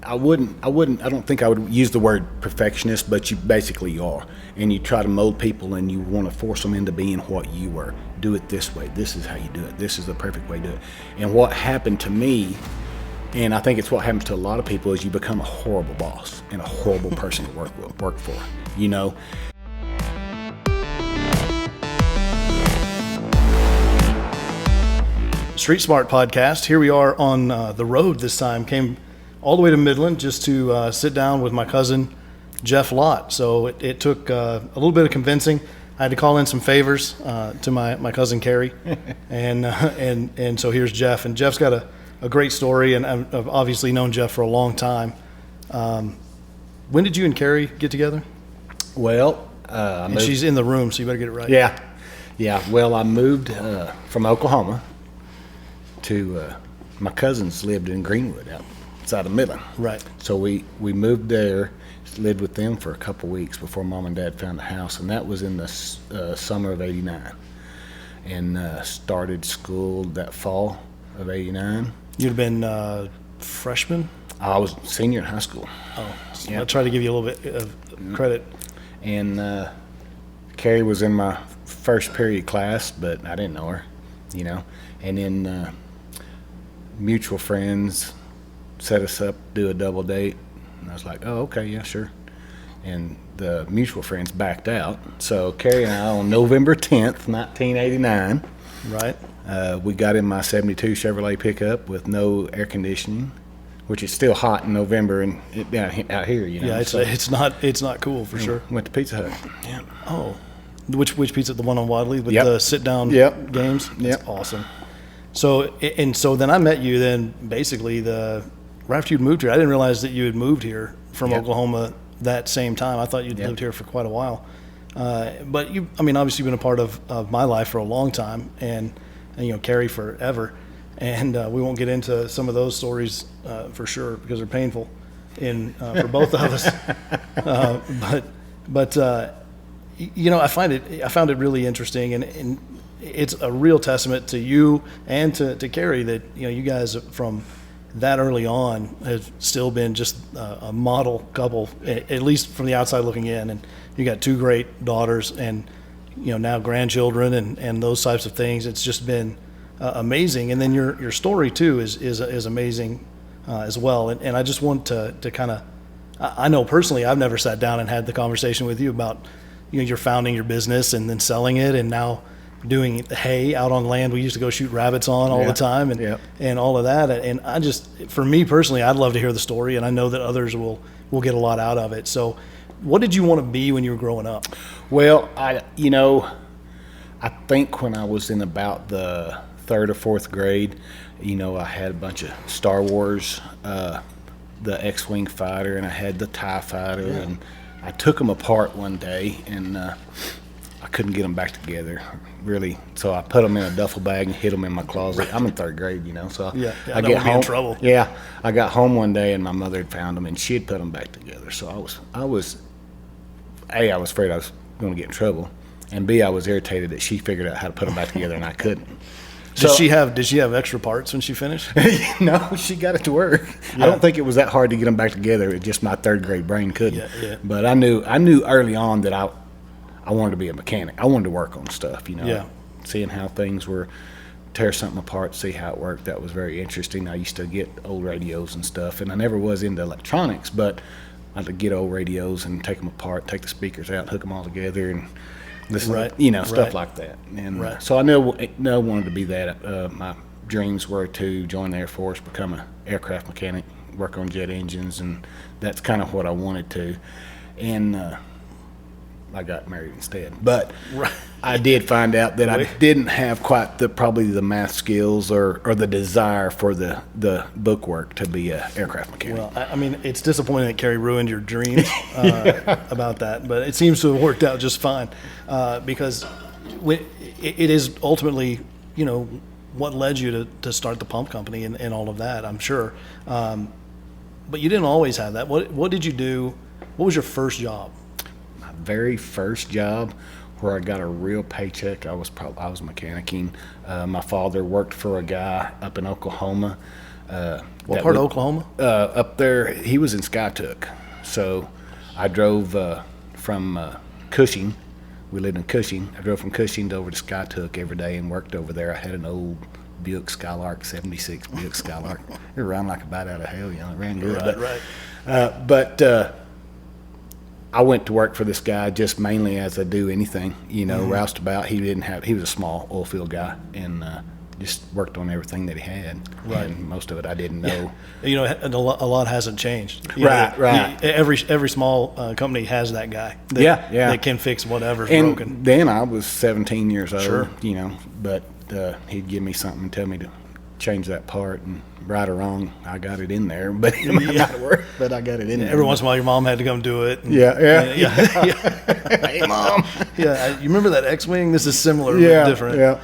I don't think I would use the word perfectionist, but you basically are. And you try to mold people and you want to force them into being what you were. Do it this way. This is how you do it. This is the perfect way to do it. And what happened to me, and I think it's what happens to a lot of people, is you become a horrible boss and a horrible person to work for, you know. Street Smart podcast. Here we are on the road this time. Came all the way to Midland just to sit down with my cousin, Jeff Lott. So it took a little bit of convincing. I had to call in some favors to my cousin Carrie, and so here's Jeff. And Jeff's got a great story, and I've obviously known Jeff for a long time. When did you and Carrie get together? Well, and she's in the room, so you better get it right. Yeah. Well, I moved from Oklahoma to my cousins lived in Greenwood outside of Midland. Right. So we moved there, lived with them for a couple weeks before Mom and Dad found a house, and that was in the summer of '89, and started school that fall of '89. You'd have been freshman? I was senior in high school. Oh, so yep. I'll try to give you a little bit of credit. And Carrie was in my first period class, but I didn't know her, you know. And then mutual friends set us up to do a double date, and I was like, oh, okay, yeah, sure. And the mutual friends backed out, so Carrie and I on November 10th, 1989, right, we got in my '72 Chevrolet pickup with no air conditioning, which is still hot in November and out here, you know. Yeah, it's not cool for sure. Went to Pizza Hut. Yeah. Oh, which pizza? The one on Wadley with Yep. the sit down Yep. games. Yep. That's awesome. So then I met you. Then basically right after you'd moved here, I didn't realize that you had moved here from Yep. Oklahoma that same time. I thought you'd Yep. lived here for quite a while. But obviously you've been a part of my life for a long time, and Carrie forever. And we won't get into some of those stories for sure because they're painful for both of us. But I found it really interesting, and it's a real testament to you and to Carrie that you guys from that early on have still been just a model couple, at least from the outside looking in. And you got two great daughters, and now grandchildren, and those types of things. It's just been amazing. And then your story too is amazing as well. And I just want to kind of, I know personally I've never sat down and had the conversation with you about you're founding your business and then selling it, and now doing hay out on land we used to go shoot rabbits on all the time, and all of that. And I just, for me personally, I'd love to hear the story, and I know that others will get a lot out of it. So what did you want to be when you were growing up? Well, I think when I was in about the third or fourth grade, I had a bunch of Star Wars, the X-Wing fighter, and I had the TIE fighter, and I took them apart one day, and I couldn't get them back together, really. So I put them in a duffel bag and hid them in my closet. I'm in third grade, so I get home. In trouble. Yeah, I got home one day and my mother had found them and she had put them back together. So I was afraid I was going to get in trouble, and B, I was irritated that she figured out how to put them back together and I couldn't. Did she have extra parts when she finished? No, she got it to work. Yeah. I don't think it was that hard to get them back together. It just my third grade brain couldn't. Yeah. But I knew early on that I wanted to be a mechanic. I wanted to work on stuff, seeing how things were, tear something apart, see how it worked. That was very interesting. I used to get old radios and stuff, and I never was into electronics, but I'd get old radios and take them apart, take the speakers out, hook them all together, and listen, stuff like that. And so I wanted to be that. My dreams were to join the Air Force, become an aircraft mechanic, work on jet engines, and that's kind of what I wanted to. And I got married instead. But I did find out that I didn't have quite probably the math skills or the desire for the bookwork to be an aircraft mechanic. Well, it's disappointing that Carrie ruined your dreams about that, but it seems to have worked out just fine because it is ultimately, what led you to start the pump company and all of that, I'm sure. But you didn't always have that. What did you do? What was your first job? My very first job, where I got a real paycheck, I was mechanicking. My father worked for a guy up in Oklahoma What part of Oklahoma? Up there, he was in Skytook. So I drove from Cushing. We lived in Cushing. I drove from Cushing over to Skytook every day and worked over there. I had an old Buick Skylark, 76 Buick Skylark. It ran like a bat out of hell, you know, it ran good. Right. I went to work for this guy just mainly as I do anything, you know, roused about. He was a small oil field guy, and just worked on everything that he had. Right. And most of it I didn't know. You know, and a lot hasn't changed. Right. Every small company has that guy. That can fix whatever's broken. Then I was 17 years old, Sure. you know, but he'd give me something and tell me to change that part, and right or wrong, I got it in there. But it might not work, but I got it in there. Every once in a while, your mom had to come do it. And, Yeah. Hey, Mom. You remember that X-Wing? This is similar, but different. Yeah.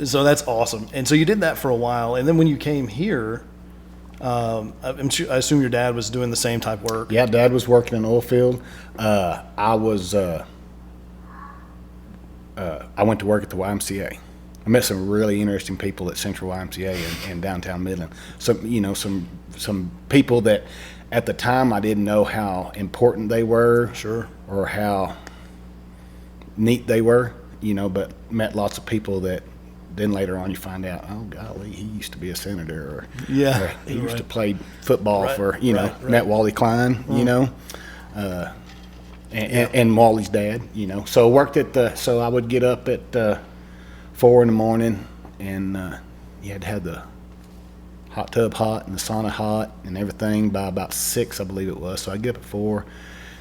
So that's awesome. And so you did that for a while, and then when you came here, I assume your dad was doing the same type of work. Yeah, Dad was working in the oil field. I went to work at the YMCA. I met some really interesting people at Central YMCA in downtown Midland. Some people that at the time I didn't know how important they were, Sure. or how neat they were, you know, but met lots of people that then later on you find out, oh golly, he used to be a senator, or he used to play football for, you know, met Wally Klein, you know, and Wally's dad, you know. So worked so I would get up at 4 in the morning, and you had to have the hot tub hot and the sauna hot and everything by about 6, I believe it was. So I'd get up at 4,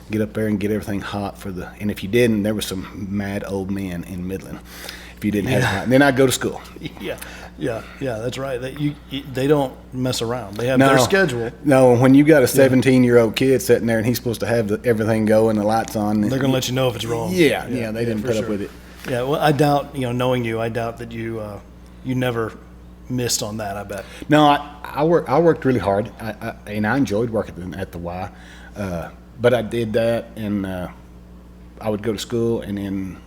get up there and get everything hot and if you didn't, there were some mad old men in Midland if you didn't have it hot. And then I'd go to school. Yeah, that's right. They don't mess around. They have their schedule. No, when you got a 17-year-old kid sitting there and he's supposed to have everything going, the lights on. They're going to let you know if it's wrong. Yeah, they didn't put up with it. Yeah, well, I doubt, knowing you, I doubt that you never missed on that, I bet. No, I worked really hard, and I enjoyed working at the Y. But I did that, and I would go to school, and then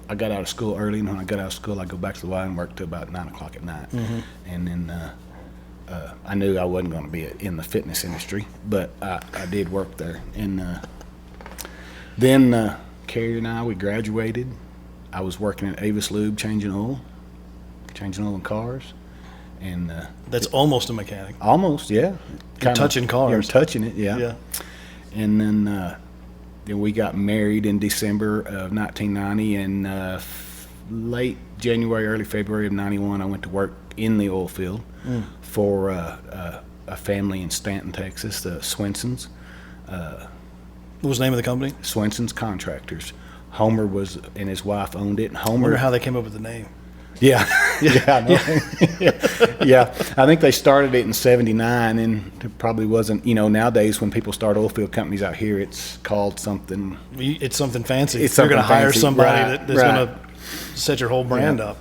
I got out of school early, and when I got out of school, I'd go back to the Y and work till about 9 o'clock at night. Mm-hmm. And then I knew I wasn't going to be in the fitness industry, but I did work there. And then Carrie and I, we graduated. I was working at Avis Lube, changing oil in cars. And that's almost a mechanic. Almost, yeah. You're touching cars. You're touching it, yeah. And then we got married in December of 1990, and late January, early February of 91, I went to work in the oil field for a family in Stanton, Texas, the Swensons. What was the name of the company? Swenson's Contractors. Homer and his wife owned it. And I wonder how they came up with the name. Yeah. I think they started it in 79, and it probably wasn't, nowadays when people start oil field companies out here, it's called something. It's something fancy. You're going to hire somebody that's going to set your whole brand up.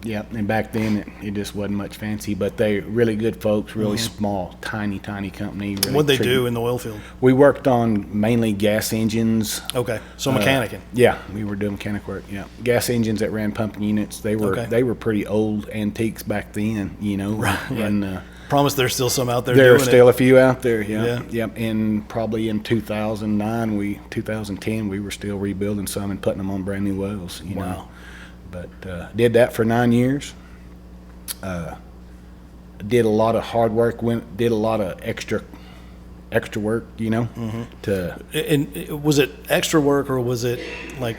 And back then it just wasn't much fancy, but they're really good folks, really small, tiny company. Really What'd they do in the oil field? We worked on mainly gas engines. Okay, so mechanicing. Yeah, we were doing mechanic work, Gas engines that ran pumping units. They were pretty old antiques back then, Right. And promise there's still some out there there doing are still it. a few out there, yeah. And probably in 2010, we were still rebuilding some and putting them on brand new wells, Wow. But did that for 9 years. Did a lot of hard work. Did a lot of extra work. And was it extra work, or was it like,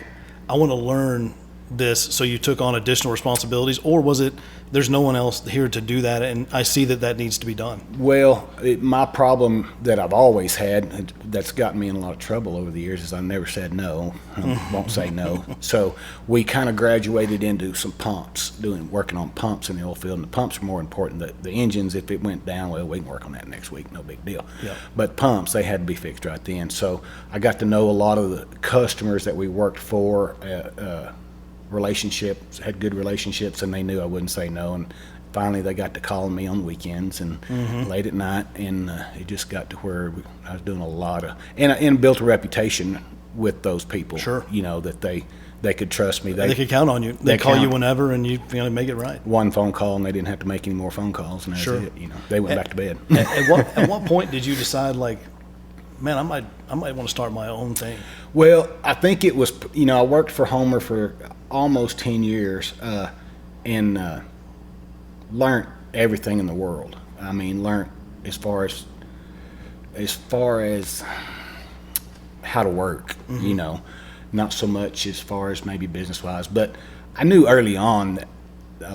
I want to learn this, so you took on additional responsibilities, or was it there's no one else here to do that, and I see that needs to be done? Well, my problem that I've always had, that's gotten me in a lot of trouble over the years, is I never said no. I won't say no. So we kind of graduated into some pumps, working on pumps in the oil field, and the pumps are more important. The engines, if it went down, well, we can work on that next week, no big deal. Yeah. But pumps, they had to be fixed right then. So I got to know a lot of the customers that we worked for, had good relationships, and they knew I wouldn't say no. And finally they got to calling me on weekends and late at night, and it just got to where I was doing a lot of, and built a reputation with those people. Sure. That they could trust me. They could count on you. They call you whenever, and you make it right. One phone call, and they didn't have to make any more phone calls, and that's Sure. it. They went back to bed. At what point did you decide, like, man, I might want to start my own thing? Well, I think it was, I worked for Homer for almost 10 years and learned everything in the world. I mean, learned as far as how to work, not so much as far as maybe business-wise. But I knew early on that,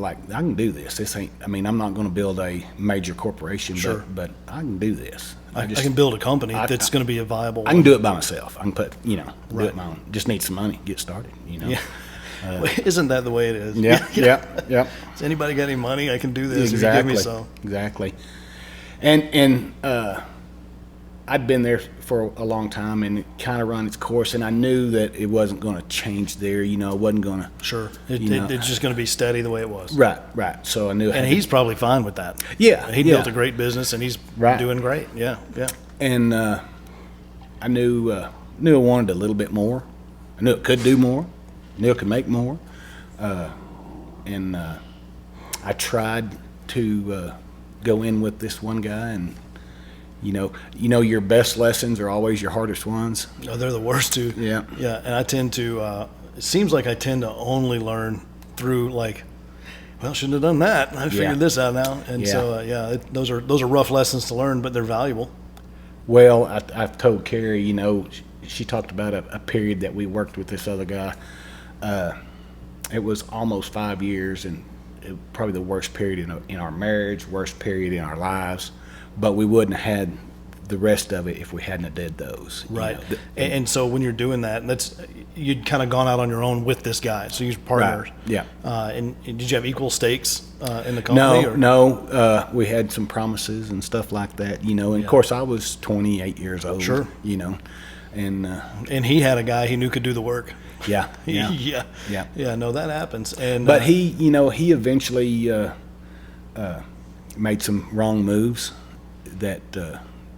I can do this. This ain't, I'm not going to build a major corporation, Sure. but I can do this. I can build a company that's going to be a viable. I can do it by myself. I can put, do Right. it my own. Just need some money, get started, Yeah. Isn't that the way it is? Yeah, yeah. Has anybody got any money? I can do this Exactly. if you give me some. Exactly. And I'd been there for a long time, and it kind of run its course, and I knew that it wasn't going to change there. It wasn't going to. Sure. It's just going to be steady the way it was. Right. So I knew. And he's probably fine with that. Yeah. He built a great business, and he's doing great. Yeah. And I knew I wanted a little bit more. I knew it could do more. I knew it could make more. And I tried to go in with this one guy, and your best lessons are always your hardest ones. Oh, they're the worst too. Yeah. Yeah, and I tend to. It seems like I tend to only learn through shouldn't have done that. I figured this out now, and so those are rough lessons to learn, but they're valuable. Well, I've told Carrie, she talked about a period that we worked with this other guy. It was almost 5 years, and probably the worst period in our marriage, worst period in our lives. But we wouldn't have had the rest of it if we hadn't have did those. Right. And so when you're doing that, you'd kind of gone out on your own with this guy. So you're partners. Right. Yeah. And did you have equal stakes in the company? No. We had some promises and stuff like that, And of course, I was 28 years old. Sure. And he had a guy he knew could do the work. Yeah. Yeah. No, that happens. And but he eventually made some wrong moves that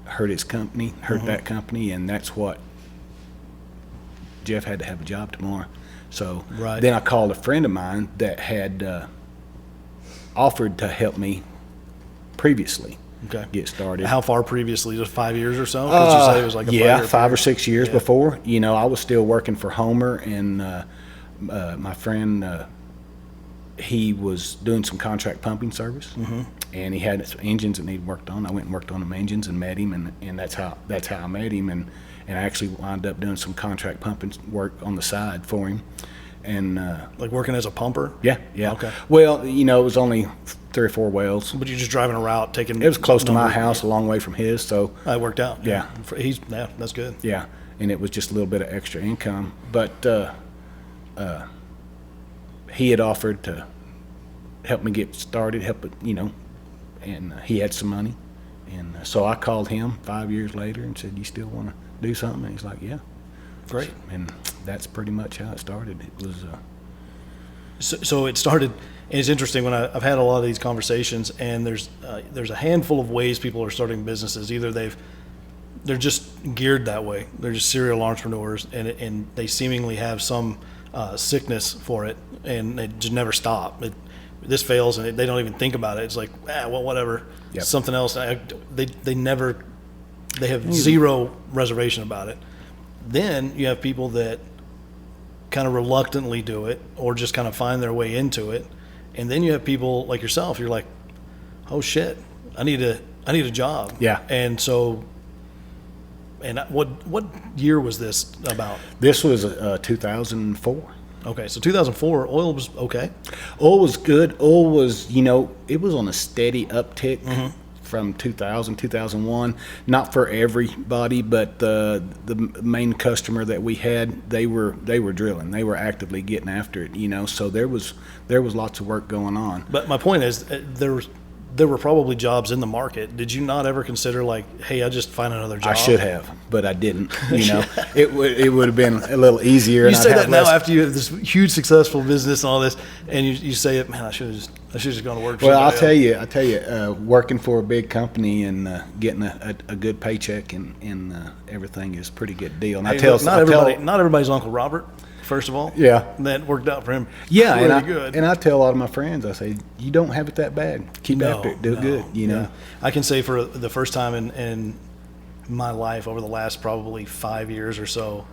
hurt his company, that company, and that's what Jeff had to have a job tomorrow. So then I called a friend of mine that had offered to help me previously get started. How far previously? Just 5 years or so? Did you say it was like a 5 or 6 years before. I was still working for Homer, and my friend, he was doing some contract pumping service, and he had some engines that needed worked on. I went and worked on them engines and met him, and that's how I met him, and I actually wound up doing some contract pumping work on the side for him. And like working as a pumper? Yeah. Okay. Well, it was only 3 or 4 wells. But you're just driving a route, taking. It was close to my house, a long way from his, so it worked out. Yeah. That's good. Yeah, and it was just a little bit of extra income. But he had offered to help me get started, and he had some money, and so I called him 5 years later and said, "You still want to do something?" And he's like, "Yeah." Great. And that's pretty much how it started. It was. So it started, and it's interesting when I've had a lot of these conversations, and there's a handful of ways people are starting businesses. Either they're just geared that way. They're just serial entrepreneurs, and they seemingly have some sickness for it, and they just never stop. This fails, and they don't even think about it. It's like, whatever. Yep. Something else. They have zero reservation about it. Then you have people that kind of reluctantly do it, or just kind of find their way into it. And then you have people like yourself. You're like, oh shit, I need a job. Yeah. And so, and what year was this about? This was 2004. Okay, so 2004, oil was okay. Oil was good. Oil was, it was on a steady uptick from 2000, 2001. Not for everybody, but the main customer that we had, they were drilling. They were actively getting after it, so there was lots of work going on. But my point is, there were probably jobs in the market. Did you not ever consider like, hey, I'll just find another job? I should have, but I didn't. It would have been a little easier. You say that now after you have this huge successful business and all this, and you say it, man, I should have just gone to work. For well, I'll tell you, working for a big company and getting a good paycheck and everything is a pretty good deal. And not everybody's Uncle Robert. first of all. Yeah. That worked out for him. Yeah, pretty good. And I tell a lot of my friends, I say, you don't have it that bad. Keep after it. Do it good, you know. Yeah. I can say for the first time in my life over the last probably 5 years or so,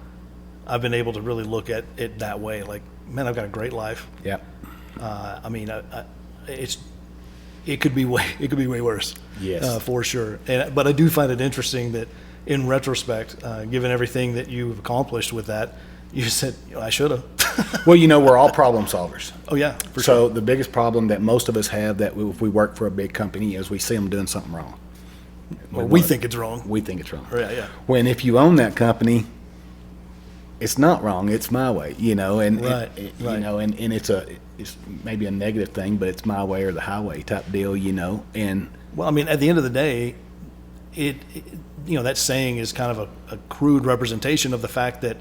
I've been able to really look at it that way. Like, man, I've got a great life. Yeah. I mean, it could be way worse. Yes. For sure. But I do find it interesting that in retrospect, given everything that you've accomplished with that, you said, I should have. Well, you know, we're all problem solvers. Oh yeah, for So sure. the biggest problem that most of us have that if we work for a big company is we see them doing something wrong. Or we think it's wrong. We think it's wrong. Yeah. When if you own that company, it's not wrong. It's my way, you know, and Right. you know, and it's maybe a negative thing, but it's my way or the highway type deal, you know. And Well, I mean, at the end of the day, it you know, that saying is kind of a crude representation of the fact that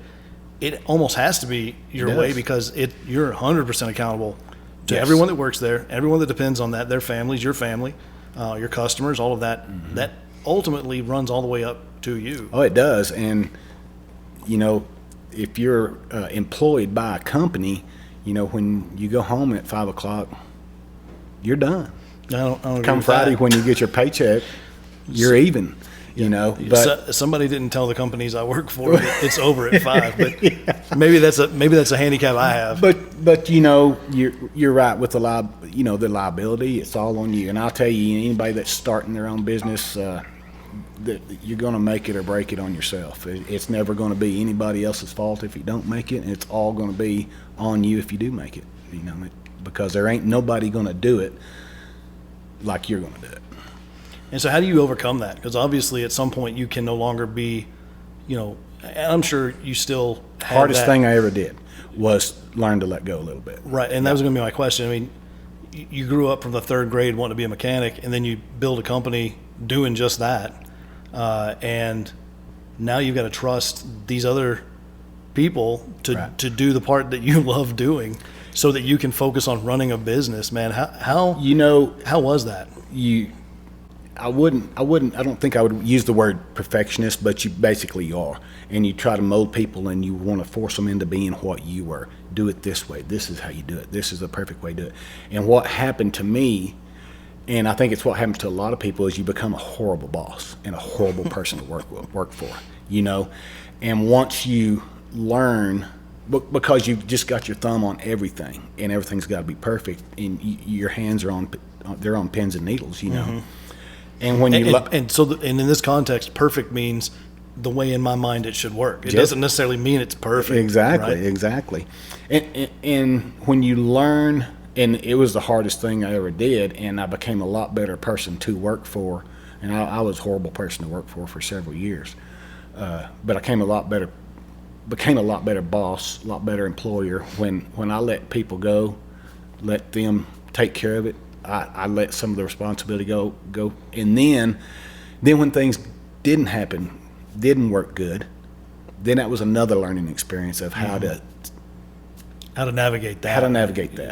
it almost has to be your It way does. because you're 100% accountable to Yes. everyone that works there, everyone that depends on that, their families, your family, your customers, all of that. Mm-hmm. That ultimately runs all the way up to you. oh, it does. And you know, if you're employed by a company, you know, when you go home at 5 o'clock, you're done. I don't agree Come with Friday, that. when you get your paycheck, you're even. You know, but Somebody didn't tell the companies I work for that it's over at 5, but maybe that's a handicap I have. But you know, you're right with the the liability. It's all on you. And I'll tell you, anybody that's starting their own business, that you're going to make it or break it on yourself. It's never going to be anybody else's fault if you don't make it, and it's all going to be on you if you do make it. You know, because there ain't nobody going to do it like you're going to do it. And so how do you overcome that? Because obviously at some point you can no longer be, you know, and I'm sure you still have Hardest that. thing I ever did was learn to let go a little bit. Right, and that was going to be my question. I mean, you grew up from the 3rd grade wanting to be a mechanic, and then you build a company doing just that. And now you've got to trust these other people Right. to do the part that you love doing so that you can focus on running a business, man. How You know, how was that? I don't think I would use the word perfectionist, but you basically are. And you try to mold people and you want to force them into being what you were. Do it this way. This is how you do it. This is the perfect way to do it. And what happened to me, and I think it's what happens to a lot of people, is you become a horrible boss and a horrible person to work for, you know. And once you learn, because you've just got your thumb on everything and everything's got to be perfect, and your hands are they're on pins and needles, you know. Mm-hmm. And when you And in this context, perfect means the way in my mind it should work. It Yes. doesn't necessarily mean it's perfect. Exactly, right? exactly. And when you learn, and it was the hardest thing I ever did, and I became a lot better person to work for. And I was a horrible person to work for several years, but I became a lot better boss, a lot better employer when I let people go, let them take care of it. I let some of the responsibility go, and then when things didn't work good, then that was another learning experience of how to navigate that.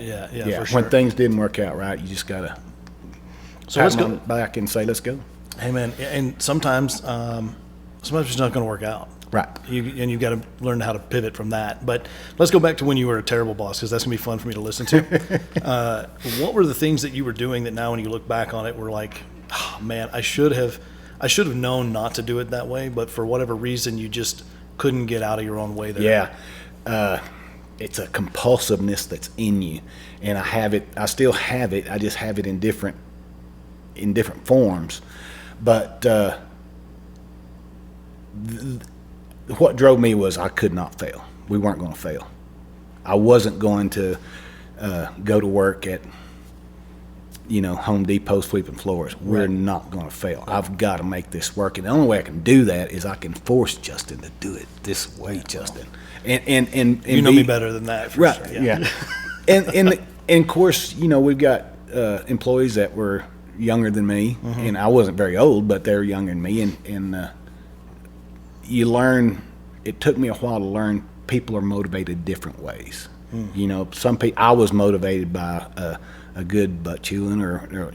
Yeah, for sure. When things didn't work out right, you just gotta So let's pat 'em go. on the back and say, "Let's go." Hey man, and sometimes it's not going to work out. Right. You've got to learn how to pivot from that. But let's go back to when you were a terrible boss, because that's going to be fun for me to listen to. What were the things that you were doing that now when you look back on it were like, oh, man, I should have known not to do it that way, but for whatever reason you just couldn't get out of your own way there. Yeah. It's a compulsiveness that's in you, and I still have it. I just have it in different forms. But what drove me was I could not fail. We weren't going to fail. I wasn't going to go to work at Home Depot sweeping floors. We're not going to fail. I've got to make this work, and the only way I can do that is I can force Justin to do it this way, Justin. And You know me better than that, for right? sure. Yeah. and of course, we've got employees that were younger than me, and I wasn't very old, but they're younger than me, and you learn. It took me a while to learn people are motivated different ways. Some people, I was motivated by a good butt chewing, or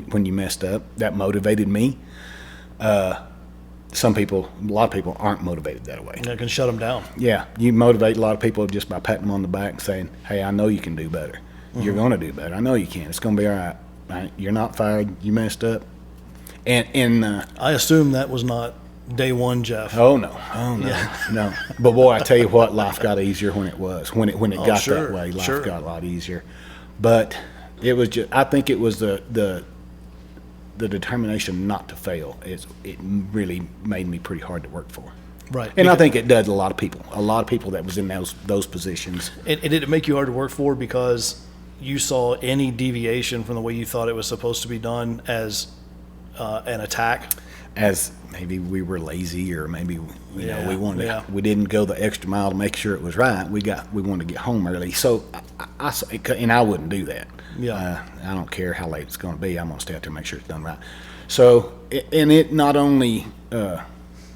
when you messed up, that motivated me. a lot of people aren't motivated that way. That can shut them down. Yeah, you motivate a lot of people just by patting them on the back and saying, "Hey, I know you can do better. You're going to do better. I know you can. It's going to be all right. Right? You're not fired. You messed up." And I assume that was not day one, Jeff. oh no, Yeah. no. But boy, I tell you what, life got easier when it got sure, that way. Life sure. got a lot easier. But it was just, I think it was the determination not to fail. It really made me pretty hard to work for. Right. And I think it does a lot of people. A lot of people that was in those positions. And did it make you hard to work for because you saw any deviation from the way you thought it was supposed to be done as an attack? As maybe we were lazy, or maybe we wanted yeah. we didn't go the extra mile to make sure it was right. We wanted to get home early. So I wouldn't do that. Yeah. I don't care how late it's going to be. I'm going to stay out there and make sure it's done right. So it not only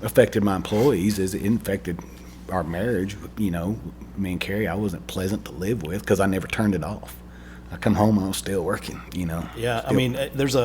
affected my employees, as it affected our marriage. You know, me and Carrie, I wasn't pleasant to live with because I never turned it off. I come home, I was still working. You know. Yeah. I mean, there's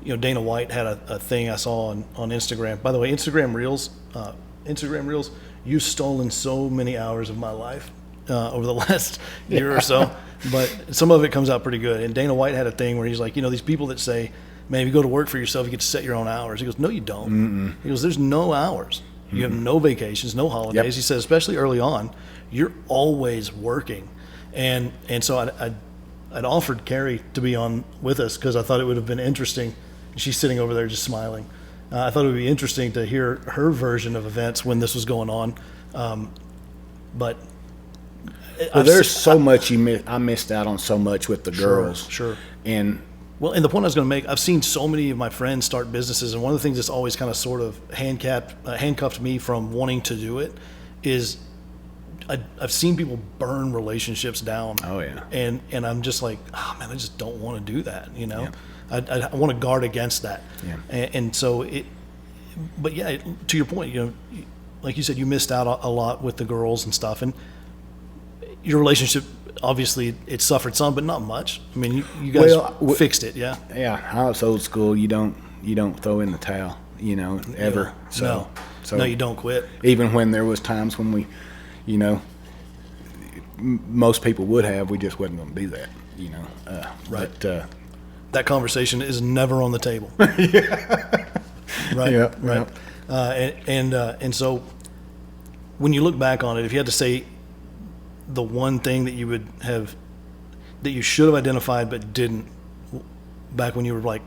Dana White had a thing I saw on Instagram. By the way, Instagram Reels, you've stolen so many hours of my life over the last year or so, but some of it comes out pretty good. And Dana White had a thing where he's like, these people that say, man, if you go to work for yourself, you get to set your own hours. He goes, no, you don't. Mm-mm. He goes, there's no hours. You have no vacations, no holidays. Yep. He said, especially early on, you're always working. And so I'd offered Carrie to be on with us because I thought it would have been interesting. She's sitting over there just smiling. I thought it would be interesting to hear her version of events when this was going on. But there's so much I missed out on so much with the girls. Sure. And the point I was going to make, I've seen so many of my friends start businesses, and one of the things that's always kind of sort of handcuffed me from wanting to do it is I've seen people burn relationships down. Oh yeah. And I'm just like, oh man, I just don't want to do that. Yeah. I want to guard against that. Yeah. And so but yeah, to your point, like you said, you missed out a lot with the girls and stuff, and your relationship, obviously it suffered some, but not much. I mean, you guys fixed it. Yeah. Yeah. I was old school. You don't throw in the towel, ever. Yeah. No, you don't quit. Even when there was times when we, most people would have, we just wasn't going to do that, Right. But, that conversation is never on the table. Yeah. Right. Yeah. Right. And so when you look back on it, if you had to say the one thing that you should have identified but didn't back when you were like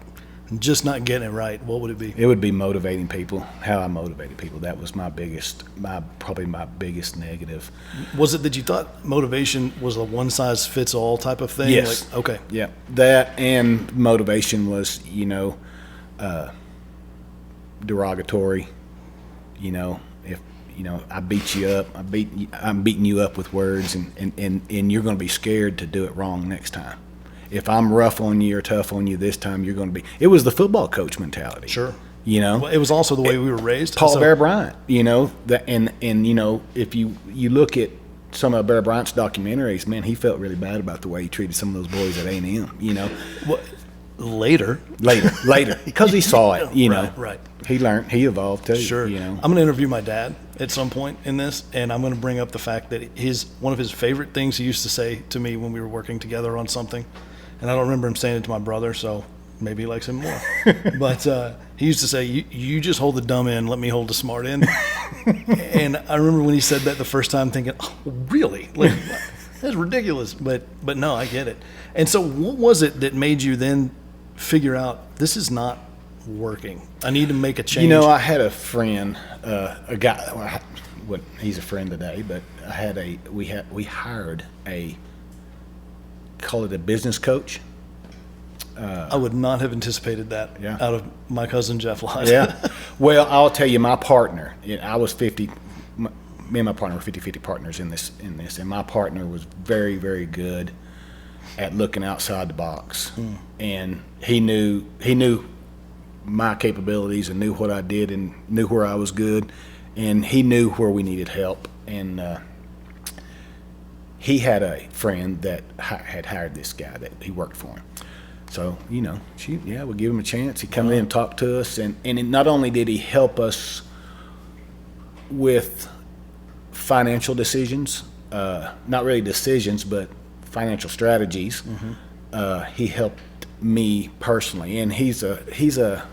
just not getting it right, what would it be? It would be motivating people. How I motivated people. That was probably my biggest negative. Was it that you thought motivation was a one size fits all type of thing? Yes. Like, okay. Yeah. That and motivation was, derogatory. If I beat you up, I'm beating you up with words, and you're going to be scared to do it wrong next time. If I'm rough on you or tough on you this time, you're going to be. It was the football coach mentality. Sure. Well, it was also the way we were raised. Paul Bear Bryant. That and if you look at some of Bear Bryant's documentaries, man, he felt really bad about the way he treated some of those boys at A&M. Well, later, because he saw it. Right. He learned. He evolved too. Sure. I'm going to interview my dad at some point in this, and I'm going to bring up the fact that one of his favorite things he used to say to me when we were working together on something, and I don't remember him saying it to my brother, so maybe he likes him more. But he used to say, "You just hold the dumb end, let me hold the smart end." And I remember when he said that the first time, thinking, "Oh, really? Like, that's ridiculous." But no, I get it. And so, what was it that made you then figure out this is not working? I need to make a change. I had a friend, a guy. He's a friend today, but we hired call it a business coach. I would not have anticipated that out of my cousin Jeff Lott. Yeah. Well, I'll tell you, my partner, I was 50. Me and my partner were 50-50 partners in this, and my partner was very, very good at looking outside the box, and he knew my capabilities and knew what I did and knew where I was good, and he knew where we needed help, and he had a friend that had hired this guy that he worked for him. So, you know, we give him a chance. He come in and talked to us, and not only did he help us with financial decisions, not really decisions, but financial strategies. He helped me personally, and he's a,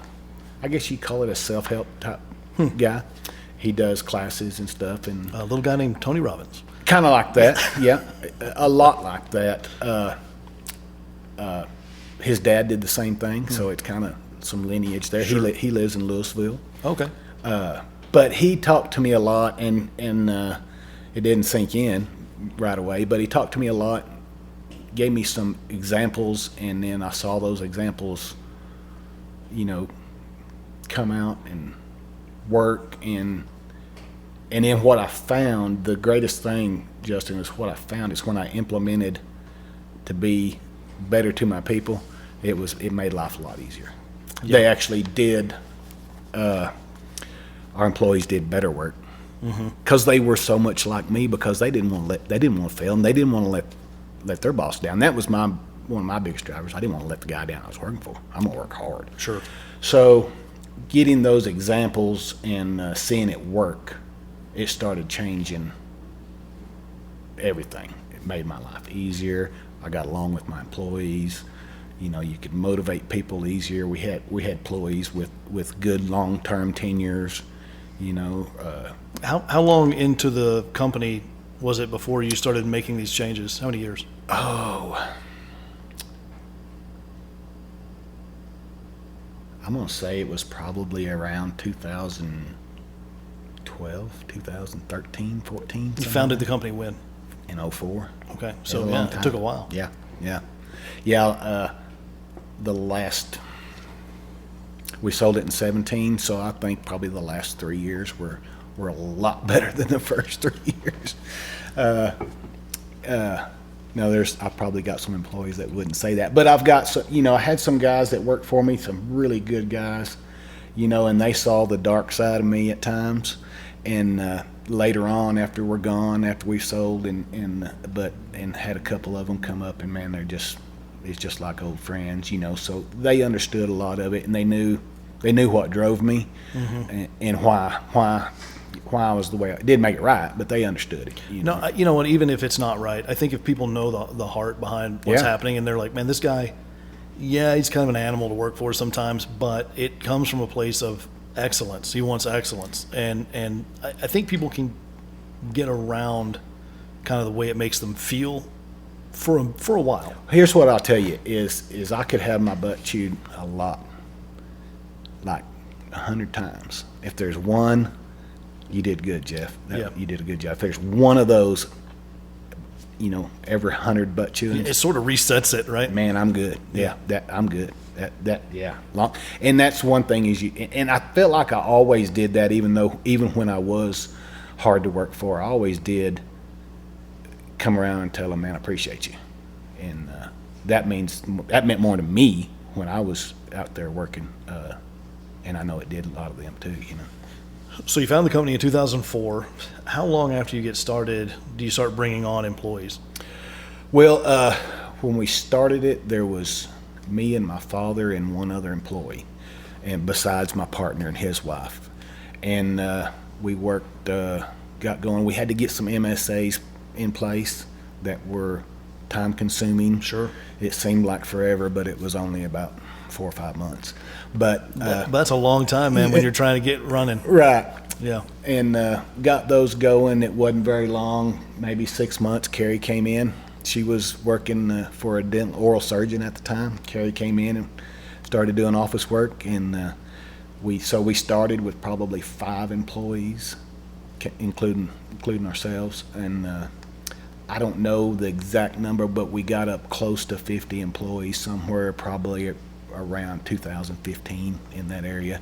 I guess you call it a self-help type guy. He does classes and stuff, and A little guy named Tony Robbins. kind of like that. Yeah, a lot like that. His dad did the same thing, so it's kind of some lineage there. Sure. He lives in Louisville. Okay. But he talked to me a lot, and it didn't sink in right away, but he talked to me a lot, gave me some examples, and then I saw those examples, you know, come out and work. And then what I found, the greatest thing, Justin, is what I found is when I implemented to be better to my people, it made life a lot easier. Yeah. They actually did, our employees did better work because they were so much like me, because they didn't want to fail, and they didn't want to let their boss down. That was one of my biggest drivers. I didn't want to let the guy down I was working for. I'm gonna work hard. Sure. So getting those examples and seeing it work, it started changing everything. It made my life easier. I got along with my employees. You know, you could motivate people easier. We had employees with good long-term tenures. You know, How long into the company was it before you started making these changes? How many years? I'm gonna say it was probably around 2012, 2013, 14. You founded the company when? In 04. Okay. So A long yeah, it time. took a while. Yeah. We sold it in 17, so I think probably the last 3 years were a lot better than the first 3 years. Now I probably got some employees that wouldn't say that, but I've got some, you know, I had some guys that worked for me, some really good guys, you know, and they saw the dark side of me at times. And later on, after we're gone, after we sold, and had a couple of them come up, and man, it's just like old friends, you know. So they understood a lot of it, and they knew what drove me, and why I was the way it did make it right, but they understood it. You know? No, you know what? Even if it's not right, I think if people know the heart behind what's Yeah. happening, and they're like, man, this guy, yeah, he's kind of an animal to work for sometimes, but it comes from a place of excellence. He wants excellence, and I think people can get around kind of the way it makes them feel for a while. Here's what I'll tell you is I could have my butt chewed a lot, like 100 times. If there's one, you did good, Jeff. Yeah. You did a good job. If there's one of those, you know, every 100 butt chewing, It sort of resets it, right? man, I'm good. Yeah, I'm good. Yeah. And that's one thing is and I felt like I always did that, even when I was hard to work for, I always did come around and tell them, man, I appreciate you. And that meant more to me when I was out there working, and I know it did a lot of them too, you know. So you found the company in 2004. How long after you get started do you start bringing on employees? Well, when we started it, there was me and my father and one other employee, and besides my partner and his wife. And we worked, got going. We had to get some MSAs in place that were time consuming. Sure. It seemed like forever, but it was only about 4 or 5 months. But That's a long time, man, when you're trying to get running. right. Yeah. And got those going. It wasn't very long, maybe 6 months. Carrie came in. She was working for a dental oral surgeon at the time. Carrie came in and started doing office work, and we started with probably 5 employees, including ourselves. And I don't know the exact number, but we got up close to 50 employees somewhere, probably around 2015 in that area.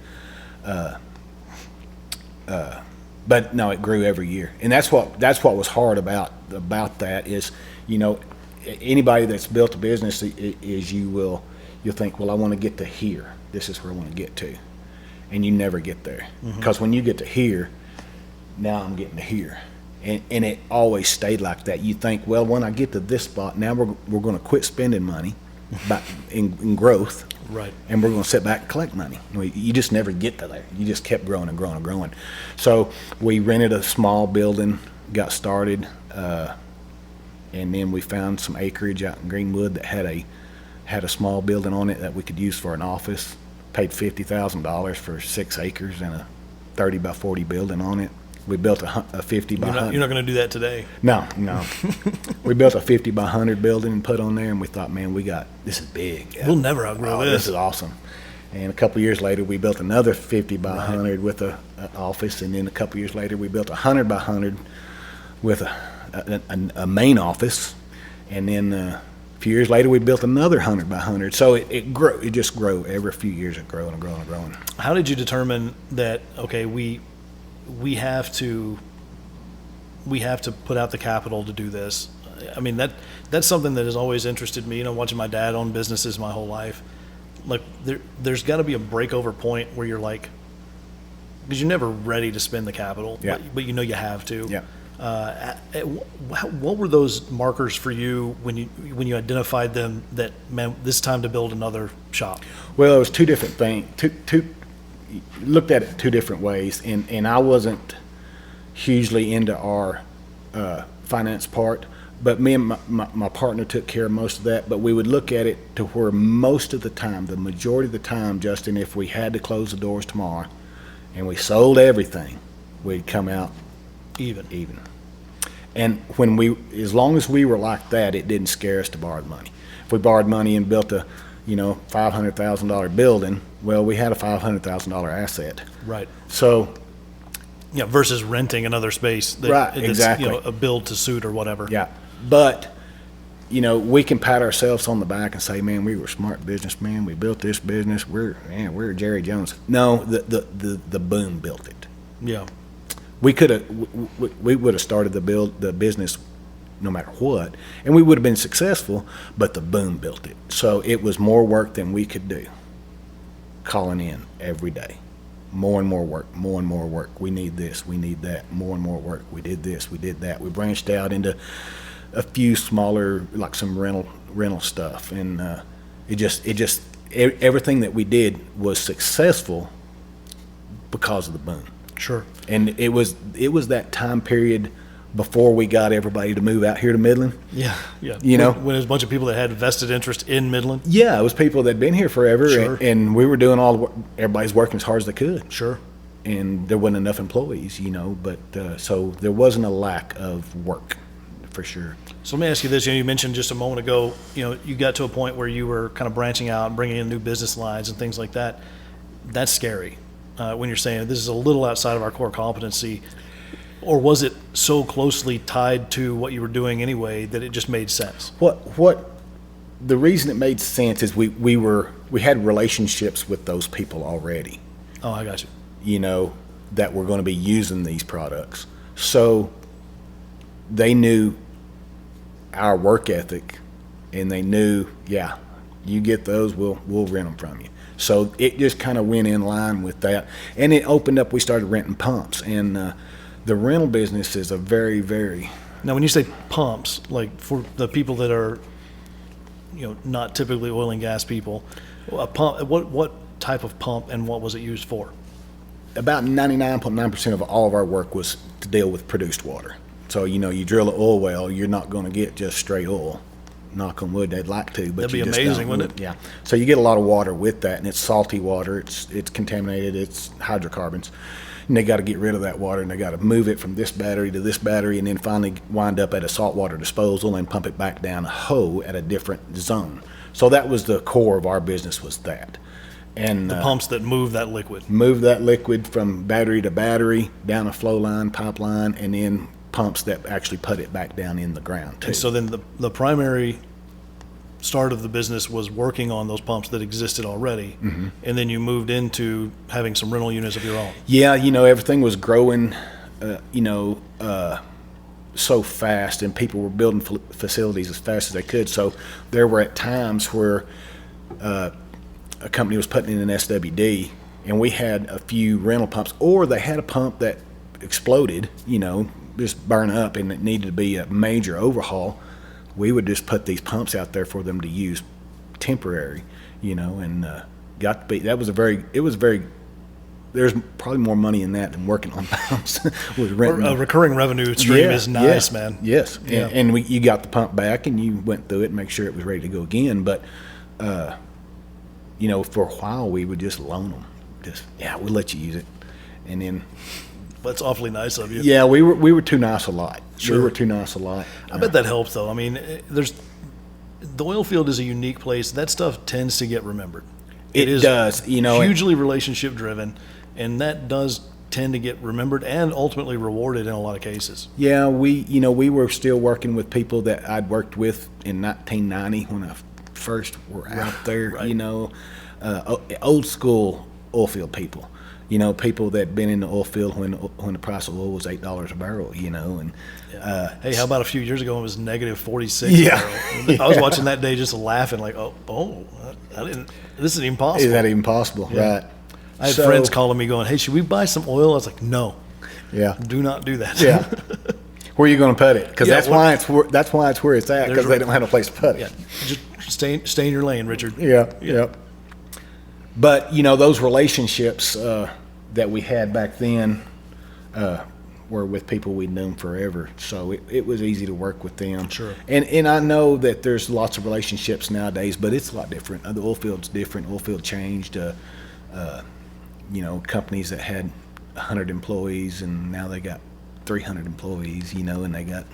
But no, it grew every year, and that's what was hard about that is, you know, anybody that's built a business is you'll think, well, I want to get to here. This is where I want to get to, and you never get there, because when you get to here, now I'm getting to here, and it always stayed like that. You think, well, when I get to this spot, now we're going to quit spending money, in growth. Right. And we're going to sit back and collect money. You just never get to there. You just kept growing and growing and growing. So we rented a small building, got started, and then we found some acreage out in Greenwood that had a small building on it that we could use for an office. Paid $50,000 for 6 acres and a 30 by 40 building on it. We built a 50 by 100. You're not going to do that today. No. We built a 50 by 100 building and put on there, and we thought, man, this is big. We'll never outgrow this. This is awesome. And a couple years later, we built another 50 by 100 with an office, and then a couple years later, we built a 100 by 100 with a main office, and then a few years later, we built another 100 by 100. So it grew. It just grew. Every few years, it grew and grew and growing. How did you determine that, okay, we have to put out the capital to do this? I mean, that's something that has always interested me. Watching my dad own businesses my whole life. Like there's got to be a breakover point where you're like, because you're never ready to spend the capital, yeah. but you have to. Yeah. What were those markers for you when you identified them that, man, this time to build another shop? Well, it was two different things. Looked at it two different ways, and I wasn't hugely into our finance part, but me and my partner took care of most of that. But we would look at it to where most of the time, the majority of the time, Justin, if we had to close the doors tomorrow and we sold everything, we'd come out even. And as long as we were like that, it didn't scare us to borrow money. If we borrowed money and built a $500,000 building, well, we had a $500,000 asset. Right. So, yeah, versus renting another space. Exactly. A build to suit or whatever. Yeah. But, we can pat ourselves on the back and say, man, we were smart businessmen. We built this business. We're Jerry Jones. No, the boom built it. Yeah. We would have started the business no matter what, and we would have been successful, but the boom built it. So it was more work than we could do, calling in every day. More and more work, more and more work. We need this, we need that, more and more work. We did this, we did that. We branched out into a few smaller, like some rental stuff, and everything that we did was successful because of the boom. Sure. And it was that time period before we got everybody to move out here to Midland. Yeah. When there's a bunch of people that had vested interest in Midland. Yeah, it was people that had been here forever, sure. and we were doing all the work. Everybody's working as hard as they could. Sure. And there wasn't enough employees, but so there wasn't a lack of work, for sure. So let me ask you this. You mentioned just a moment ago, you got to a point where you were kind of branching out and bringing in new business lines and things like that. That's scary. When you're saying this is a little outside of our core competency, or was it so closely tied to what you were doing anyway that it just made sense? What the reason it made sense is we had relationships with those people already. Oh, I got you. That were going to be using these products, so they knew our work ethic, and they knew, yeah, you get those, we'll rent them from you. So it just kind of went in line with that. And it opened up, we started renting pumps. And the rental business is a very, very... Now, when you say pumps, like for the people that are, not typically oil and gas people, a pump, what type of pump and what was it used for? About 99.9% of all of our work was to deal with produced water. So, you drill an oil well, you're not going to get just straight oil. Knock on wood, they'd like to, but that'd be you just amazing, don't. Wouldn't it? Yeah. So you get a lot of water with that, and it's salty water. It's contaminated. It's hydrocarbons, and they got to get rid of that water, and they got to move it from this battery to this battery, and then finally wind up at a saltwater disposal and pump it back down a hole at a different zone. So that was the core of our business, was that. And the pumps that move that liquid. Move that liquid from battery to battery, down a flow line, pipeline, and then pumps that actually put it back down in the ground too. And so then the primary start of the business was working on those pumps that existed already, mm-hmm. and then you moved into having some rental units of your own. Yeah, everything was growing, so fast, and people were building facilities as fast as they could. So there were at times where a company was putting in an SWD, and we had a few rental pumps, or they had a pump that exploded, just burn up, and it needed to be a major overhaul. We would just put these pumps out there for them to use temporary, and got to be, there's probably more money in that than working on pumps with renting. A recurring revenue stream is nice, man. Yes. Yeah. And you got the pump back and you went through it and make sure it was ready to go again. But, for a while we would just loan them. We'll let you use it. And then. That's awfully nice of you. Yeah, we were too nice a lot. Sure. We were too nice a lot. I bet that helps, though. I mean, the oil field is a unique place. That stuff tends to get remembered. It does, hugely relationship driven, and that does tend to get remembered and ultimately rewarded in a lot of cases. Yeah, we were still working with people that I'd worked with in 1990 when I first were out there. Right. Old school oil field people. People that been in the oil field when the price of oil was $8 a barrel. And hey, how about a few years ago when it was negative 46 Yeah. a barrel? I was watching that day just laughing like, this isn't even possible. Is that even possible? Yeah. Right. I had friends calling me going, hey, should we buy some oil? I was like, no. Yeah. Do not do that. Yeah. Where are you going to put it? Because that's why it's where it's at, because they don't have a place to put it. Yeah. Just stay in your lane, Richard. Yeah. But those relationships that we had back then were with people we'd known forever, so it was easy to work with them. Sure. And I know that there's lots of relationships nowadays, but it's a lot different. The oil field's different. Oil field changed. Companies that had 100 employees and now they got 300 employees. And they got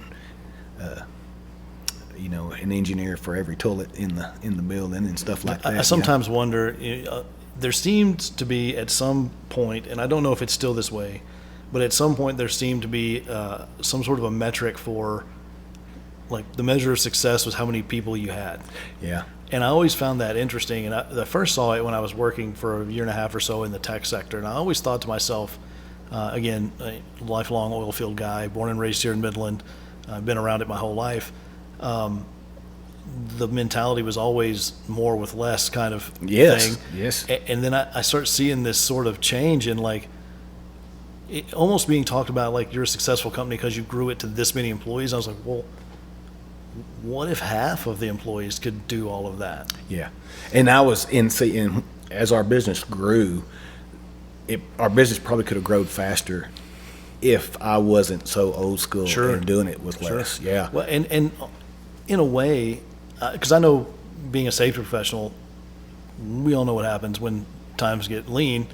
an engineer for every toilet in the building and stuff like that. I sometimes wonder, there seems to be at some point, and I don't know if it's still this way, but at some point there seemed to be some sort of a metric for, like, the measure of success was how many people you had. Yeah. And I always found that interesting. And I first saw it when I was working for a year and a half or so in the tech sector. And I always thought to myself, again, a lifelong oil field guy, born and raised here in Midland, I've been around it my whole life. The mentality was always more with less kind of thing. Yes. And then I start seeing this sort of change in, like, it almost being talked about like you're a successful company because you grew it to this many employees. I was like, well, what if half of the employees could do all of that? Yeah. And as our business grew, our business probably could have grown faster if I wasn't so old school and doing it with less. Yeah. Well, and in a way, because I know being a safety professional, we all know what happens when times get lean.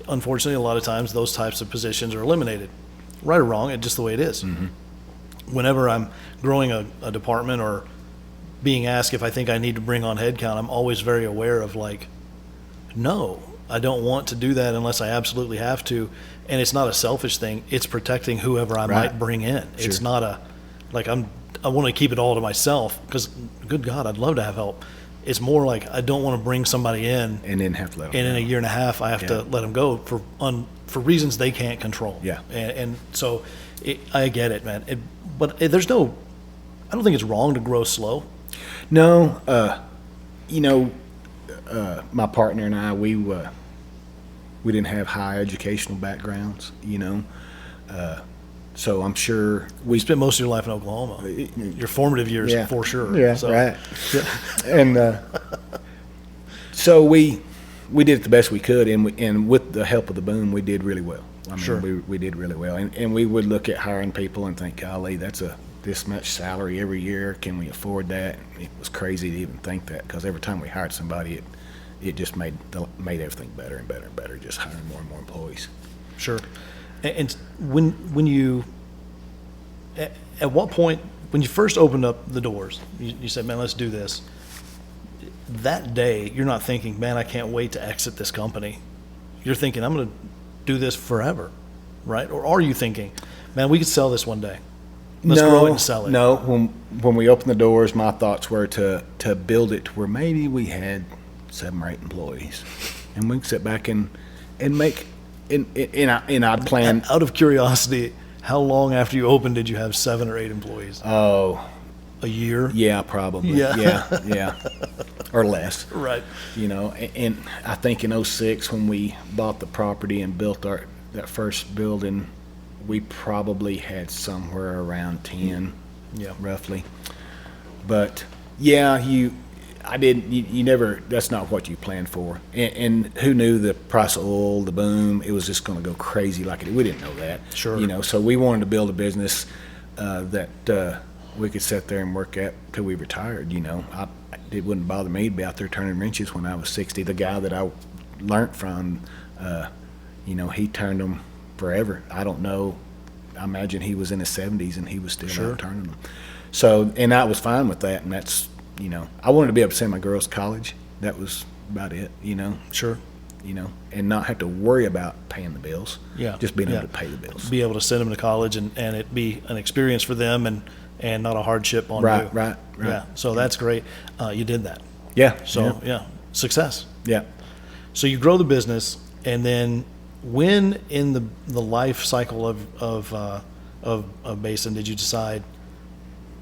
Unfortunately, a lot of times those types of positions are eliminated, right or wrong, it's just the way it is. Mm-hmm. Whenever I'm growing a department or being asked if I think I need to bring on headcount, I'm always very aware of, like, no, I don't want to do that unless I absolutely have to. And it's not a selfish thing. It's protecting whoever I might bring in. Sure. It's not I want to keep it all to myself because, good God, I'd love to have help. It's more like I don't want to bring somebody in and then have to let them and in a year and a half I have to let them go for reasons they can't control. Yeah. And so I get it, man. But I don't think it's wrong to grow slow. No. My partner and I, we didn't have high educational backgrounds, so I'm sure we spent most of your life in Oklahoma. Your formative years, for sure. Yeah, so. right. And so we did it the best we could, and with the help of the boom, we did really well. I mean, sure. we did really well, and we would look at hiring people and think, golly, that's this much salary every year. Can we afford that? It was crazy to even think that, because every time we hired somebody, it just made everything better and better and better, just hiring more and more employees. Sure. And when you, at what point, when you first opened up the doors, you said, man, let's do this. That day, you're not thinking, man, I can't wait to exit this company. You're thinking, I'm going to do this forever, right? Or are you thinking, man, we could sell this one day. Let's grow it and sell it. No, when we opened the doors, my thoughts were to build it to where maybe we had 7 or 8 employees, and we could sit back and make. And I'd plan. Out of curiosity, how long after you opened did you have 7 or 8 employees? Oh, a year? Yeah, probably. Yeah, or less. Right. And I think in 2006 when we bought the property and built that first building, we probably had somewhere around 10, roughly. But yeah, I didn't. You never. That's not what you planned for. And who knew the price of oil, the boom? It was just going to go crazy like it. We didn't know that. Sure. So we wanted to build a business that we could sit there and work at till we retired. It wouldn't bother me to be out there turning wrenches when I was 60. The guy that I learned from, he turned them forever. I don't know. I imagine he was in his 70s and he was still out turning them. So, and I was fine with that, and that's, I wanted to be able to send my girls to college. That was about it, Sure. And not have to worry about paying the bills. Yeah. Just being able to pay the bills. Be able to send them to college and it be an experience for them and not a hardship on you. Right. Yeah. So that's great. You did that. Yeah. So, success. Yeah. So you grow the business, and then when in the life cycle of Basin did you decide,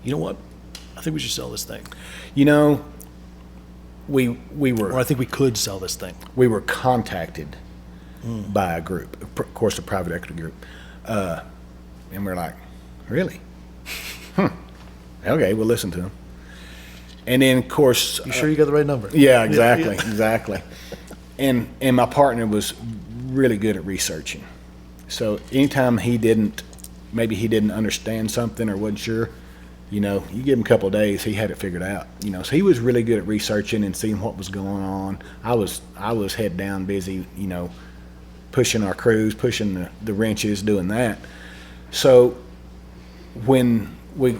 you know what, I think we should sell this thing? We were, Or I think we could sell this thing. we were contacted by a group, of course, a private equity group, and we're like, really? Okay, we'll listen to them. And then, of course, You sure you got the right number? yeah, exactly. And my partner was really good at researching. So anytime maybe he didn't understand something or wasn't sure, you give him a couple of days, he had it figured out. So he was really good at researching and seeing what was going on. I was head down busy, pushing our crews, pushing the wrenches, doing that. So when we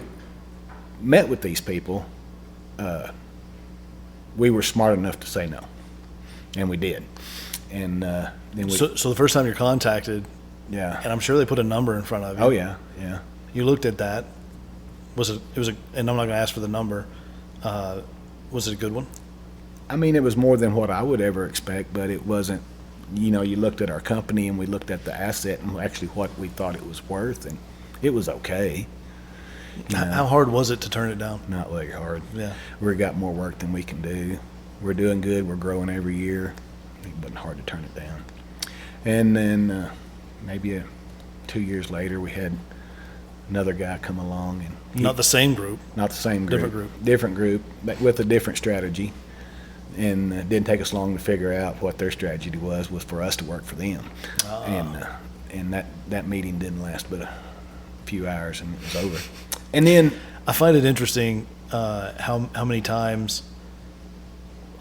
met with these people, we were smart enough to say no, and we did. And then we, So the first time you're contacted, yeah. and I'm sure they put a number in front of you. Oh yeah. You looked at that. And I'm not going to ask for the number. Was it a good one? I mean, it was more than what I would ever expect, but it wasn't. You looked at our company and we looked at the asset and actually what we thought it was worth, and it was okay. How hard was it to turn it down? Not very hard. Yeah. We got more work than we can do. We're doing good. We're growing every year. It wasn't hard to turn it down. And then maybe 2 years later, we had another guy come along, and Not the same group. not the same group, Different group. but with a different strategy. And it didn't take us long to figure out what their strategy was for us to work for them. And that meeting didn't last but a few hours, and it was over. And then I find it interesting how many times,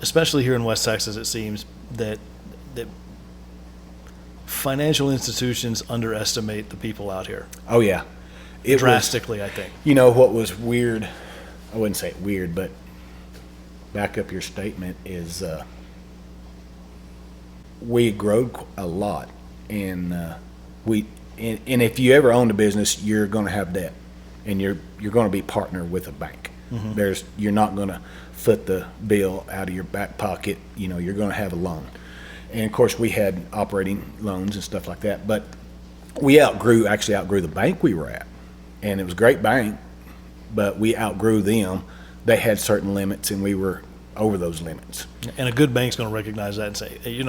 especially here in West Texas, it seems that financial institutions underestimate the people out here oh yeah, it drastically. I think. What was weird, I wouldn't say weird, but back up your statement is we grew a lot, and and if you ever own a business, you're going to have debt, and you're going to be partner with a bank. Mm-hmm. You're not going to foot the bill out of your back pocket. You're going to have a loan, and of course we had operating loans and stuff like that. But we outgrew the bank we were at, and it was a great bank, but we outgrew them. They had certain limits, and we were over those limits. And a good bank's going to recognize that and say, "Hey,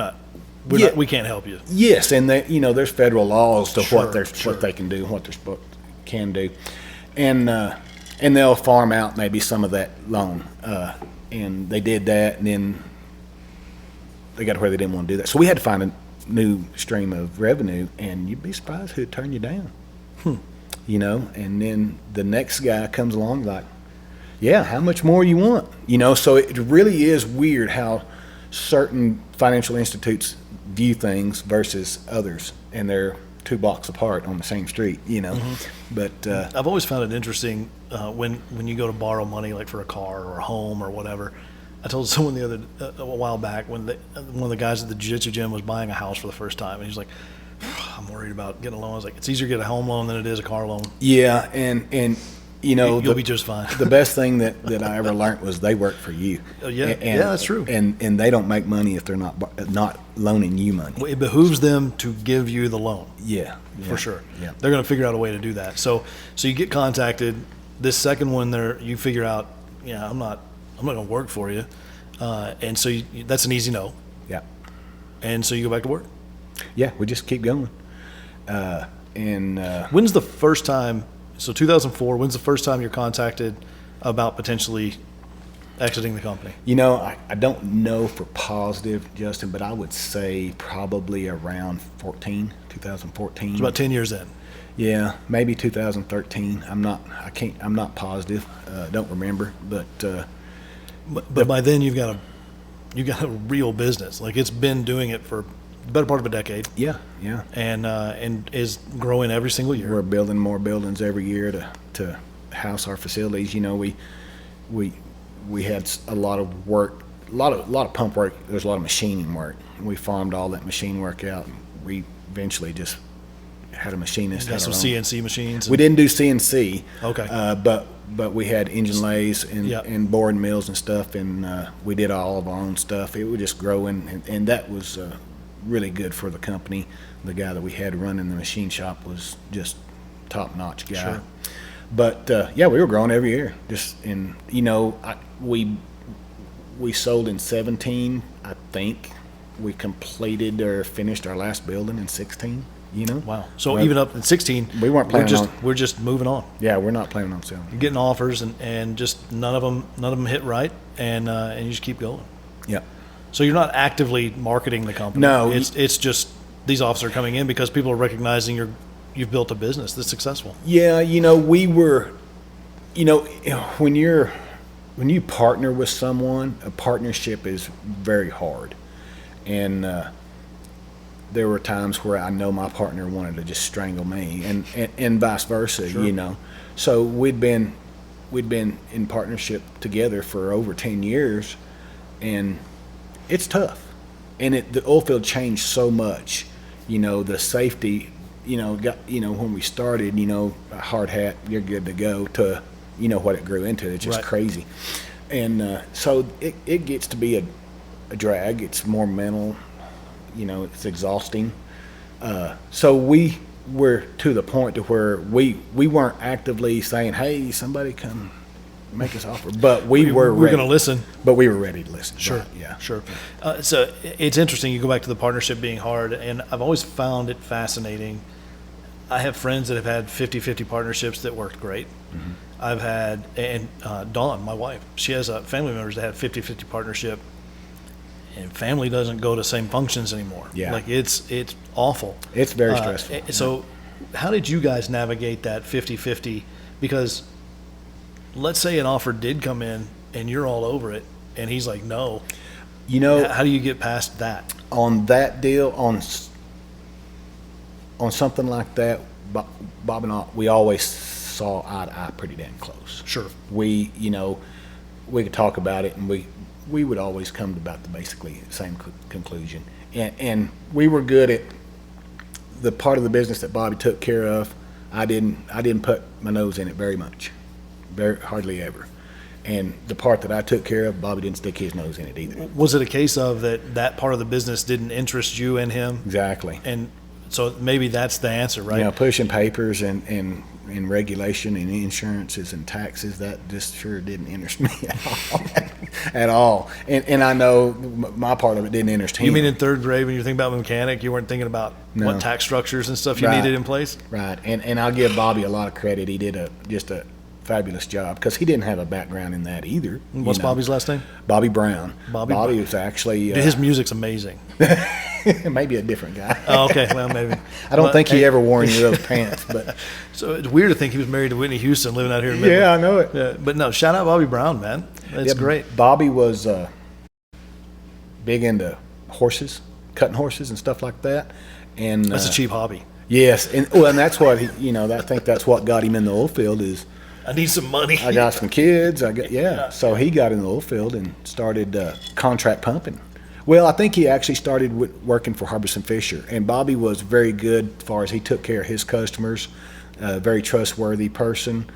we can't help you." Yes, and there's federal laws to Sure, what they can do, and what they can do, and they'll farm out maybe some of that loan, and they did that, and then they got to where they didn't want to do that. So we had to find a new stream of revenue, and you'd be surprised who'd turn you down. And then the next guy comes along like, yeah, how much more you want? So it really is weird how certain financial institutes view things versus others, and they're 2 blocks apart on the same street, Mm-hmm. But I've always found it interesting when you go to borrow money, like for a car or a home or whatever. I told someone a while back when one of the guys at the jiu-jitsu gym was buying a house for the first time, and he's like, I'm worried about getting a loan. I was like, it's easier to get a home loan than it is a car loan. yeah, and You'll be just fine. The best thing that I ever learned was they work for you. Yeah, that's true. And they don't make money if they're not loaning you money. It behooves them to give you the loan. Yeah, For sure. Yeah. They're going to figure out a way to do that. So you get contacted. This second one, you figure out, I'm not going to work for you, and so that's an easy no. Yeah. And so you go back to work. Yeah, we just keep going. When's the first time? So 2004. When's the first time you're contacted about potentially exiting the company? I don't know for positive, Justin, but I would say probably around 2014. It's about 10 years in. Yeah, maybe 2013. I'm not positive. Don't remember, but But by then you've got a real business. Like, it's been doing it for the better part of a decade. yeah. And is growing every single year. We're building more buildings every year to house our facilities. We had a lot of work, a lot of pump work. There's a lot of machining work. We farmed all that machine work out. And we eventually just had a machinist. Got some CNC machines. We didn't do CNC. Okay. But we had engine lathes and boring mills and stuff, and we did all of our own stuff. It was just growing, and that was really good for the company. The guy that we had running the machine shop was just top-notch guy. Sure. But we were growing every year. We sold in 17. I think we completed or finished our last building in 16. Wow. So even up in 16, we weren't planning we're just moving on. Yeah, we're not planning on selling. You're getting offers, and just none of them hit right, and you just keep going. Yeah. So you're not actively marketing the company. No. It's just these offers are coming in because people are recognizing you've built a business that's successful. Yeah, we were, when you partner with someone, a partnership is very hard, and there were times where I know my partner wanted to just strangle me, and vice versa. Sure. So we'd been in partnership together for over 10 years, and it's tough, and the oil field changed so much. The safety, when we started, a hard hat, you're good to go, to what it grew into. It's just Right. crazy, and so it gets to be a drag. It's more mental. It's exhausting. So we were to the point to where we weren't actively saying, "Hey, somebody come make us offer," but we're going to listen. But we were ready to listen. Sure. Right, yeah. Sure. So it's interesting. You go back to the partnership being hard, and I've always found it fascinating. I have friends that have had 50-50 partnerships that worked great. Mm-hmm. I've had, and Dawn, my wife, she has family members that had 50-50 partnership, and family doesn't go to same functions anymore. Yeah. Like, it's awful. It's very stressful. So how did you guys navigate that 50-50? Because let's say an offer did come in and you're all over it, and he's like, no. How do you get past that? On that deal, on something like that, Bob and I, we always saw eye to eye pretty damn close. Sure. We could talk about it, and we would always come to about the basically same conclusion. And we were good at the part of the business that Bobby took care of. I didn't put my nose in it very much, hardly ever. And the part that I took care of, Bobby didn't stick his nose in it either. Was it a case of that part of the business didn't interest you and him? Exactly. And so maybe that's the answer, right? Pushing papers and regulation and insurances and taxes, that just sure didn't interest me at all. And I know my part of it didn't interest him. You mean in third grade when you're thinking about mechanic, you weren't thinking about what tax structures and stuff you Right. needed in place? Right. And I'll give Bobby a lot of credit. He did just a fabulous job, because he didn't have a background in that either. What's Bobby's last name? Bobby Brown. Bobby was actually his music's amazing. maybe a different guy. Oh, okay, well, maybe. I don't think he ever wore any of those pants, but So it's weird to think he was married to Whitney Houston, living out here in Midland. yeah, I know it. Yeah, but no, shout out Bobby Brown, man. That's great. Bobby was big into horses, cutting horses and stuff like that. And That's a cheap hobby. yes, and that's what I think that's what got him in the oil field is. I need some money. I got some kids. So he got in the oil field and started contract pumping. Well, I think he actually started working for Harbison Fisher, and Bobby was very good as far as he took care of his customers. Very trustworthy person.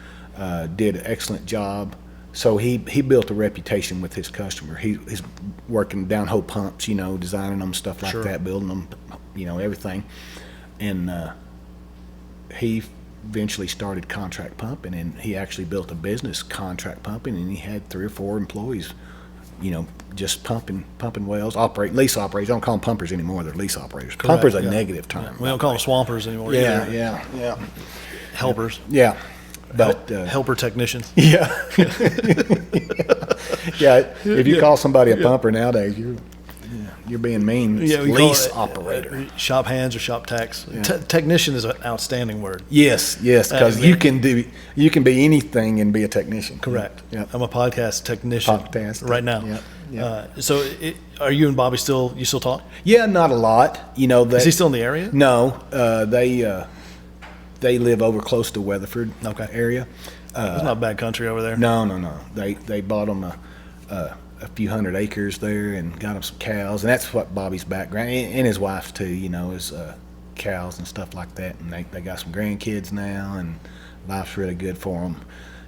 Did an excellent job. So he built a reputation with his customer. He's working downhole pumps, designing them, stuff like Sure. that, building them, everything. And he eventually started contract pumping, and he actually built a business contract pumping, and he had 3 or 4 employees, just pumping wells, lease operators. Don't call them pumpers anymore. They're lease operators. Correct, Pumpers a yeah. negative term. We don't call them swampers anymore. Yeah, either. yeah. Helpers. Yeah. But Helper technicians. yeah. Yeah, if you call somebody a pumper nowadays, you're being mean. Yeah, we Lease call it, operator. Shop hands or shop techs. Technician is an outstanding word. Yes, because you can be anything and be a technician. Correct. Yeah. I'm a podcast technician right now. So are you and Bobby still talk? Yeah, not a lot. Is he still in the area? No, they live over close to Weatherford area. It's not bad country over there. No. They bought them a few hundred acres there and got them some cows, and that's what Bobby's background and his wife's too. Is cows and stuff like that, and they got some grandkids now, and life's really good for them.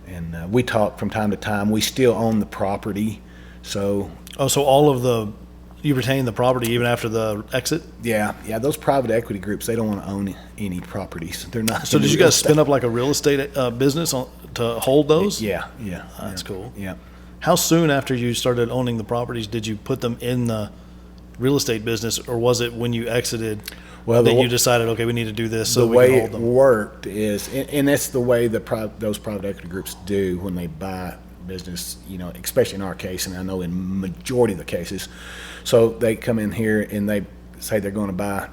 And we talk from time to time. We still own the property, so. Oh, so you retain the property even after the exit? Yeah. Those private equity groups, they don't want to own any properties. They're not. So did you guys spin up like a real estate business to hold those? Yeah. That's cool. Yeah. How soon after you started owning the properties did you put them in the real estate business, or was it when you exited that you decided, okay, we need to do this so we can hold them? The way it worked is, and that's the way those private equity groups do when they buy business, especially in our case, and I know in majority of the cases. So they come in here and they say they're going to buy,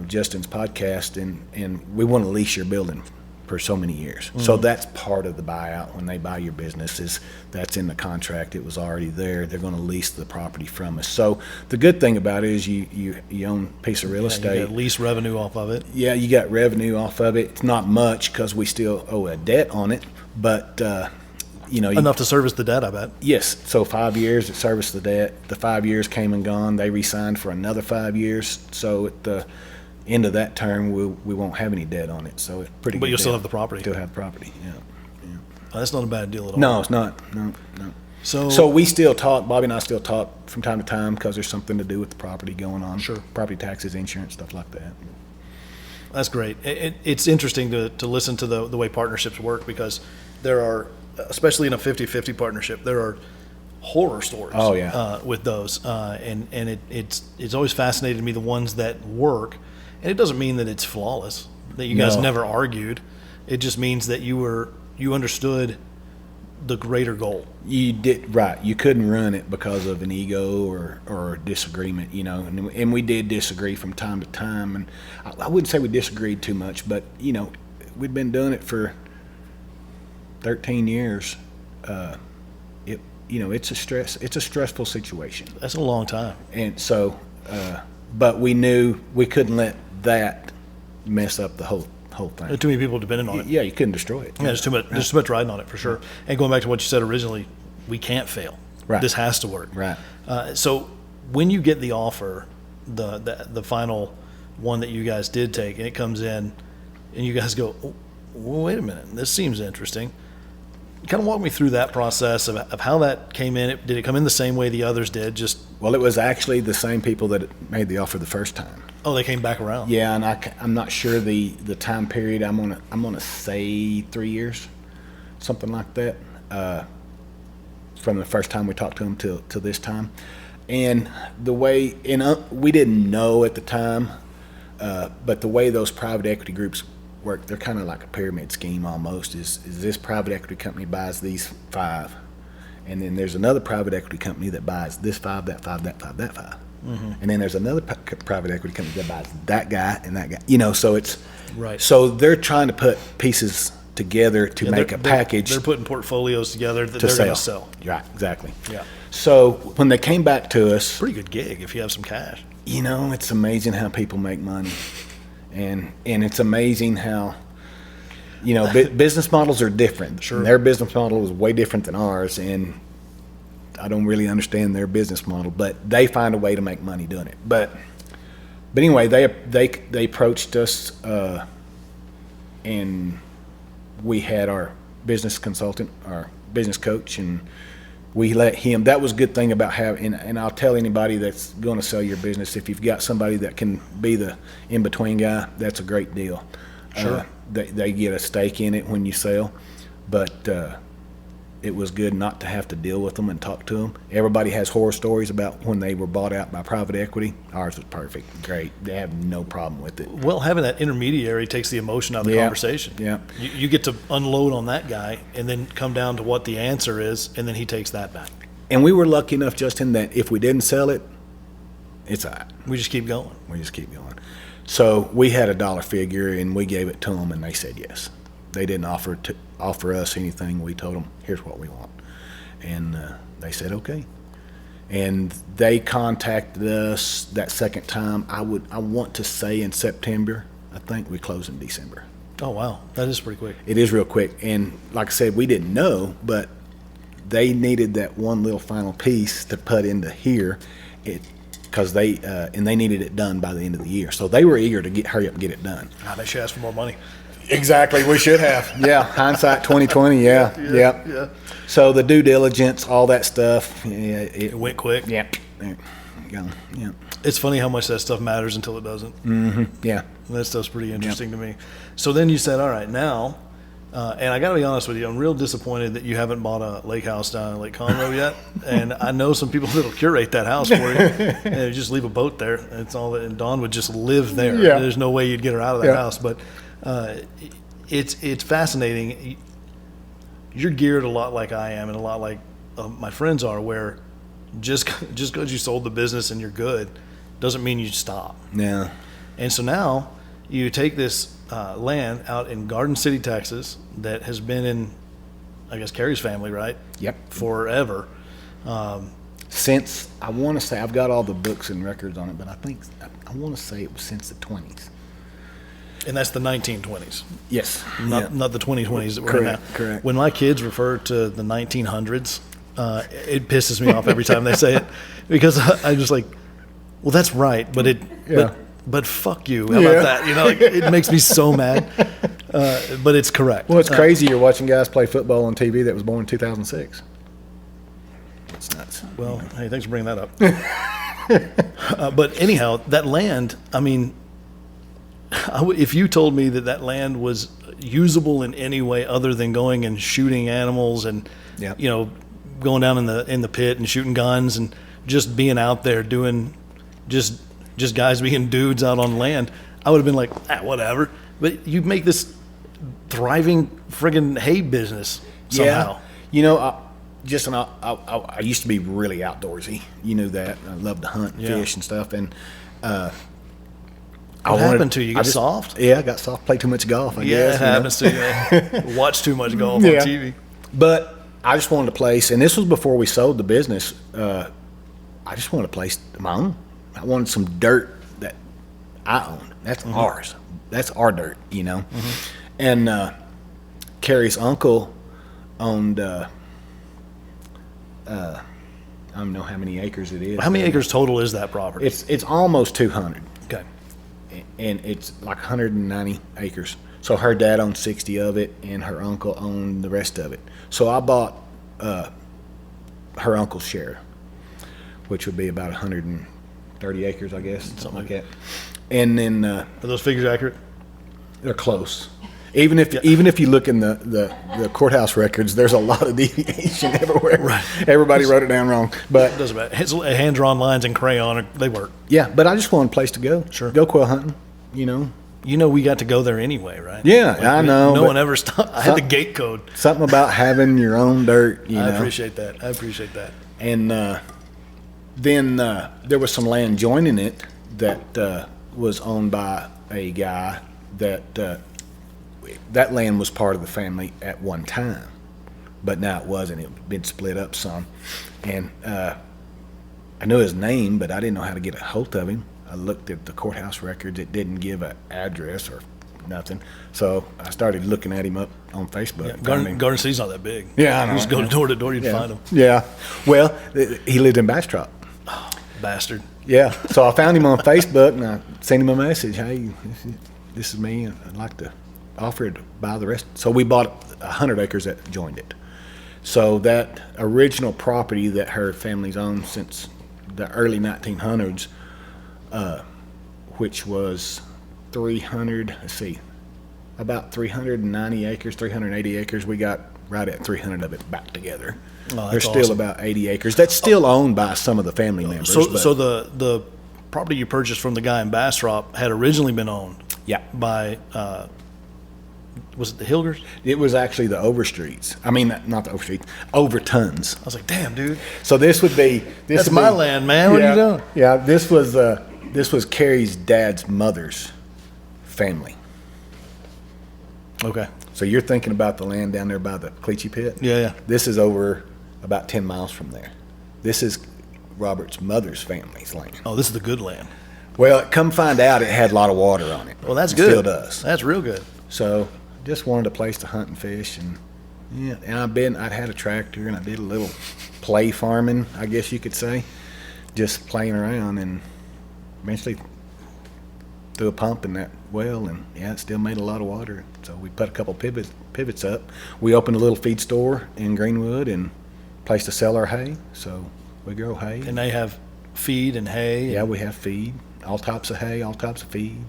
Justin's podcast, and we want to lease your building for so many years. Mm-hmm. So that's part of the buyout when they buy your business. That's in the contract. It was already there. They're going to lease the property from us. So the good thing about it is you own a piece of real estate. You got lease revenue off of it. Yeah, you got revenue off of it. It's not much because we still owe a debt on it, but enough to service the debt, I bet. Yes. So 5 years it serviced the debt. The 5 years came and gone. They re-signed for another 5 years. So at the end of that term, we won't have any debt on it. So it's pretty. But good you'll still deal. have the property. Still have property. Yeah. Oh, that's not a bad deal at all. No, it's not. No. So we still talk. Bobby and I still talk from time to time because there's something to do with the property going on. Sure. Property taxes, insurance, stuff like that. That's great. It's interesting to listen to the way partnerships work, because there are, especially in a 50-50 partnership, there are horror stories. Oh, yeah. With those, and it's always fascinated me, the ones that work, and it doesn't mean that it's flawless, that you guys never argued. It just means that you understood the greater goal. You did right. You couldn't run it because of an ego or disagreement, and we did disagree from time to time, and I wouldn't say we disagreed too much, but we'd been doing it for 13 years. It's a stressful situation. That's a long time. And so, but we knew we couldn't let that mess up the whole thing. There are too many people depending on it. Yeah, you couldn't destroy it. Yeah, there's too much riding on it for sure. And going back to what you said originally, we can't fail. Right. This has to work. Right. So when you get the offer, the final one that you guys did take, and it comes in, and you guys go, oh, well, wait a minute, this seems interesting. Kind of walk me through that process of how that came in. Did it come in the same way the others did? Well, it was actually the same people that made the offer the first time. Oh, they came back around. Yeah, and I'm not sure the time period. I'm gonna say 3 years, something like that, from the first time we talked to them till this time. And the way we didn't know at the time, but the way those private equity groups work, they're kind of like a pyramid scheme almost. Is this private equity company buys these 5, and then there's another private equity company that buys this 5, that 5, that 5, that 5. Mm-hmm. And then there's another private equity company that buys that guy and that guy. So it's right. So they're trying to put pieces together to make a package. They're putting portfolios together that they're going to sell. Right, exactly. Yeah. So when they came back to us, pretty good gig if you have some cash. It's amazing how people make money, and it's amazing how business models are different. Sure. And their business model is way different than ours, and I don't really understand their business model, but they find a way to make money doing it. But anyway, they approached us, and we had our business consultant, our business coach, and we let him. That was a good thing about having. And I'll tell anybody that's going to sell your business, if you've got somebody that can be the in between guy, that's a great deal. Sure. They get a stake in it when you sell, but it was good not to have to deal with them and talk to them. Everybody has horror stories about when they were bought out by private equity. Ours was perfect, great. They have no problem with it. Well, having that intermediary takes the emotion out of the conversation. Yeah. You get to unload on that guy and then come down to what the answer is, and then he takes that back. And we were lucky enough, Justin, that if we didn't sell it, it's all right. We just keep going. We just keep going. So we had a dollar figure, and we gave it to them, and they said yes. They didn't offer us anything. We told them, here's what we want. And they said, okay. And they contacted us that second time. I want to say in September. I think we closed in December. Oh, wow. That is pretty quick. It is real quick. And like I said, we didn't know, but they needed that one little final piece to put into here, because they needed it done by the end of the year. So they were eager to hurry up and get it done. They should ask for more money. Exactly, we should have. Yeah, hindsight 2020. Yeah. So the due diligence, all that stuff. Yeah, it went quick. Yeah. There you go. Yeah. It's funny how much that stuff matters until it doesn't. Mm-hmm. Yeah. That stuff's pretty interesting to me. So then you said, all right, now. And I got to be honest with you, I'm real disappointed that you haven't bought a lake house down in Lake Conroe yet. And I know some people that'll curate that house for you and just leave a boat there. It's all that, and Dawn would just live there. Yeah. There's no way you'd get her out of that house. But it's fascinating. You're geared a lot like I am, and a lot like my friends are, where just because you sold the business and you're good doesn't mean you stop. Yeah. And so now you take this land out in Garden City, Texas, that has been in, I guess, Carrie's family, right? Yep. Forever. Since, I want to say, I've got all the books and records on it, but I want to say it was since the 20s. And that's the 1920s. Yes. Not the 2020s that we're in now. Correct. When my kids refer to the 1900s, it pisses me off every time they say it, because I'm just like, well, that's right, but fuck you. How about that? It makes me so mad. But it's correct. Well, it's crazy. You're watching guys play football on TV that was born in 2006. It's nuts. Well, hey, thanks for bringing that up. But anyhow, that land, I mean, if you told me that land was usable in any way other than going and shooting animals and, going down in the pit and shooting guns and just being out there doing just guys being dudes out on land, I would have been like, whatever. But you make this thriving friggin' hay business somehow. Yeah. Justin, I used to be really outdoorsy. You knew that. I loved to hunt, fish, and stuff. And what happened to you? You got soft? Yeah, I got soft. Played too much golf, I guess. It happens to you. Watch too much golf on TV. But I just wanted a place, and this was before we sold the business. I just wanted a place of my own. I wanted some dirt that I owned. That's ours. That's our dirt, Mm-hmm. And Carrie's uncle owned, I don't know how many acres it is. How many acres total is that property? It's almost 200. Okay. And it's like 190 acres. So her dad owned 60 of it, and her uncle owned the rest of it. So I bought her uncle's share, which would be about 130 acres, I guess, something like that. And then are those figures accurate? They're close. Even if you look in the courthouse records, there's a lot of deviation everywhere. Right. Everybody wrote it down wrong. But it doesn't matter. Hand-drawn lines in crayon, they work. Yeah, but I just wanted a place to go. Sure. Go quail hunting, we got to go there anyway, right? Yeah, I know. No one ever stopped. I had the gate code. Something about having your own dirt, I appreciate that. And then there was some land joining it that was owned by a guy that land was part of the family at one time, but now it wasn't. It had been split up some. And I knew his name, but I didn't know how to get a hold of him. I looked at the courthouse records. It didn't give an address or nothing. So I started looking at him up on Facebook. Yeah, Garden City's not that big. Yeah, I know. You just go door to door, you'd find him. Yeah. Well, he lived in Bastrop. Oh, bastard. Yeah. So I found him on Facebook, and I sent him a message. Hey, this is me. I'd like to offer to buy the rest. So we bought 100 acres that joined it. So that original property that her family's owned since the early 1900s, which was about 390 acres, 380 acres. We got right at 300 of it back together. Oh, There's still about 80 acres. That's still owned by some of the family members. So the property you purchased from the guy in Bastrop had originally been owned by Was it the Hilgers? It was actually the Overstreets. I mean, not the Overstreets, Overtons. I was like, damn, dude. So this would be That's my land, man. What are you doing? Yeah, this was Carrie's dad's mother's family. Okay. So you're thinking about the land down there by the Cleachy Pit? Yeah. This is over about 10 miles from there. This is Robert's mother's family's land. Oh, this is the good land. Well, come find out it had a lot of water on it. Well, that's It good. Still does. That's real good. So just wanted a place to hunt and fish, and I'd had a tractor, and I did a little play farming, I guess you could say, just playing around, and eventually threw a pump in that well, and it still made a lot of water. So we put a couple pivots up. We opened a little feed store in Greenwood and place to sell our hay. So we grow hay. And they have feed and hay. Yeah, we have feed, all types of hay, all types of feed.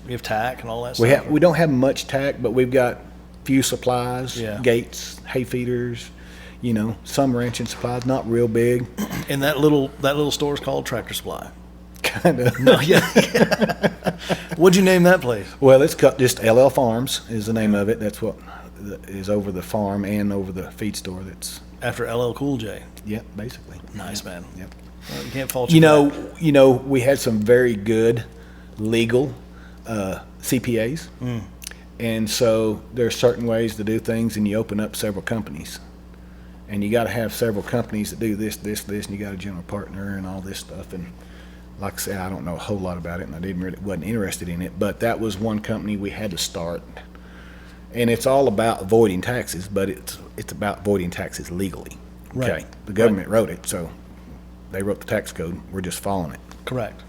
We have tack and all that stuff. We don't have much tack, but we've got few supplies, Yeah. gates, hay feeders, some ranching supplies, not real big. And that little store is called Tractor Supply. Kind of. No, yeah. What'd you name that place? Well, it's just LL Farms is the name of it. That's what is over the farm and over the feed store. That's After LL Cool J. basically. Nice, man. Yep. Well, you can't fault you. for that. We had some very good legal CPAs, and so there are certain ways to do things, and you open up several companies, and you got to have several companies that do this, and you got a general partner and all this stuff. And like I said, I don't know a whole lot about it, and I wasn't interested in it, but that was one company we had to start. And it's all about avoiding taxes, but it's about avoiding taxes legally. Right. Okay. The government wrote it, so they wrote the tax code. We're just following it. Correct.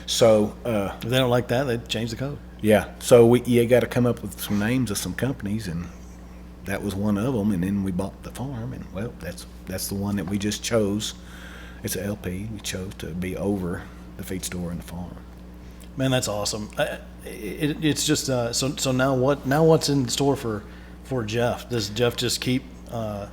So If they don't like that, they change the code. yeah, so you got to come up with some names of some companies, and that was one of them. And then we bought the farm, and well, that's the one that we just chose. It's an LP. We chose to be over the feed store and the farm. Man, that's awesome. It's just so now what's in store for Jeff? Does Jeff just keep on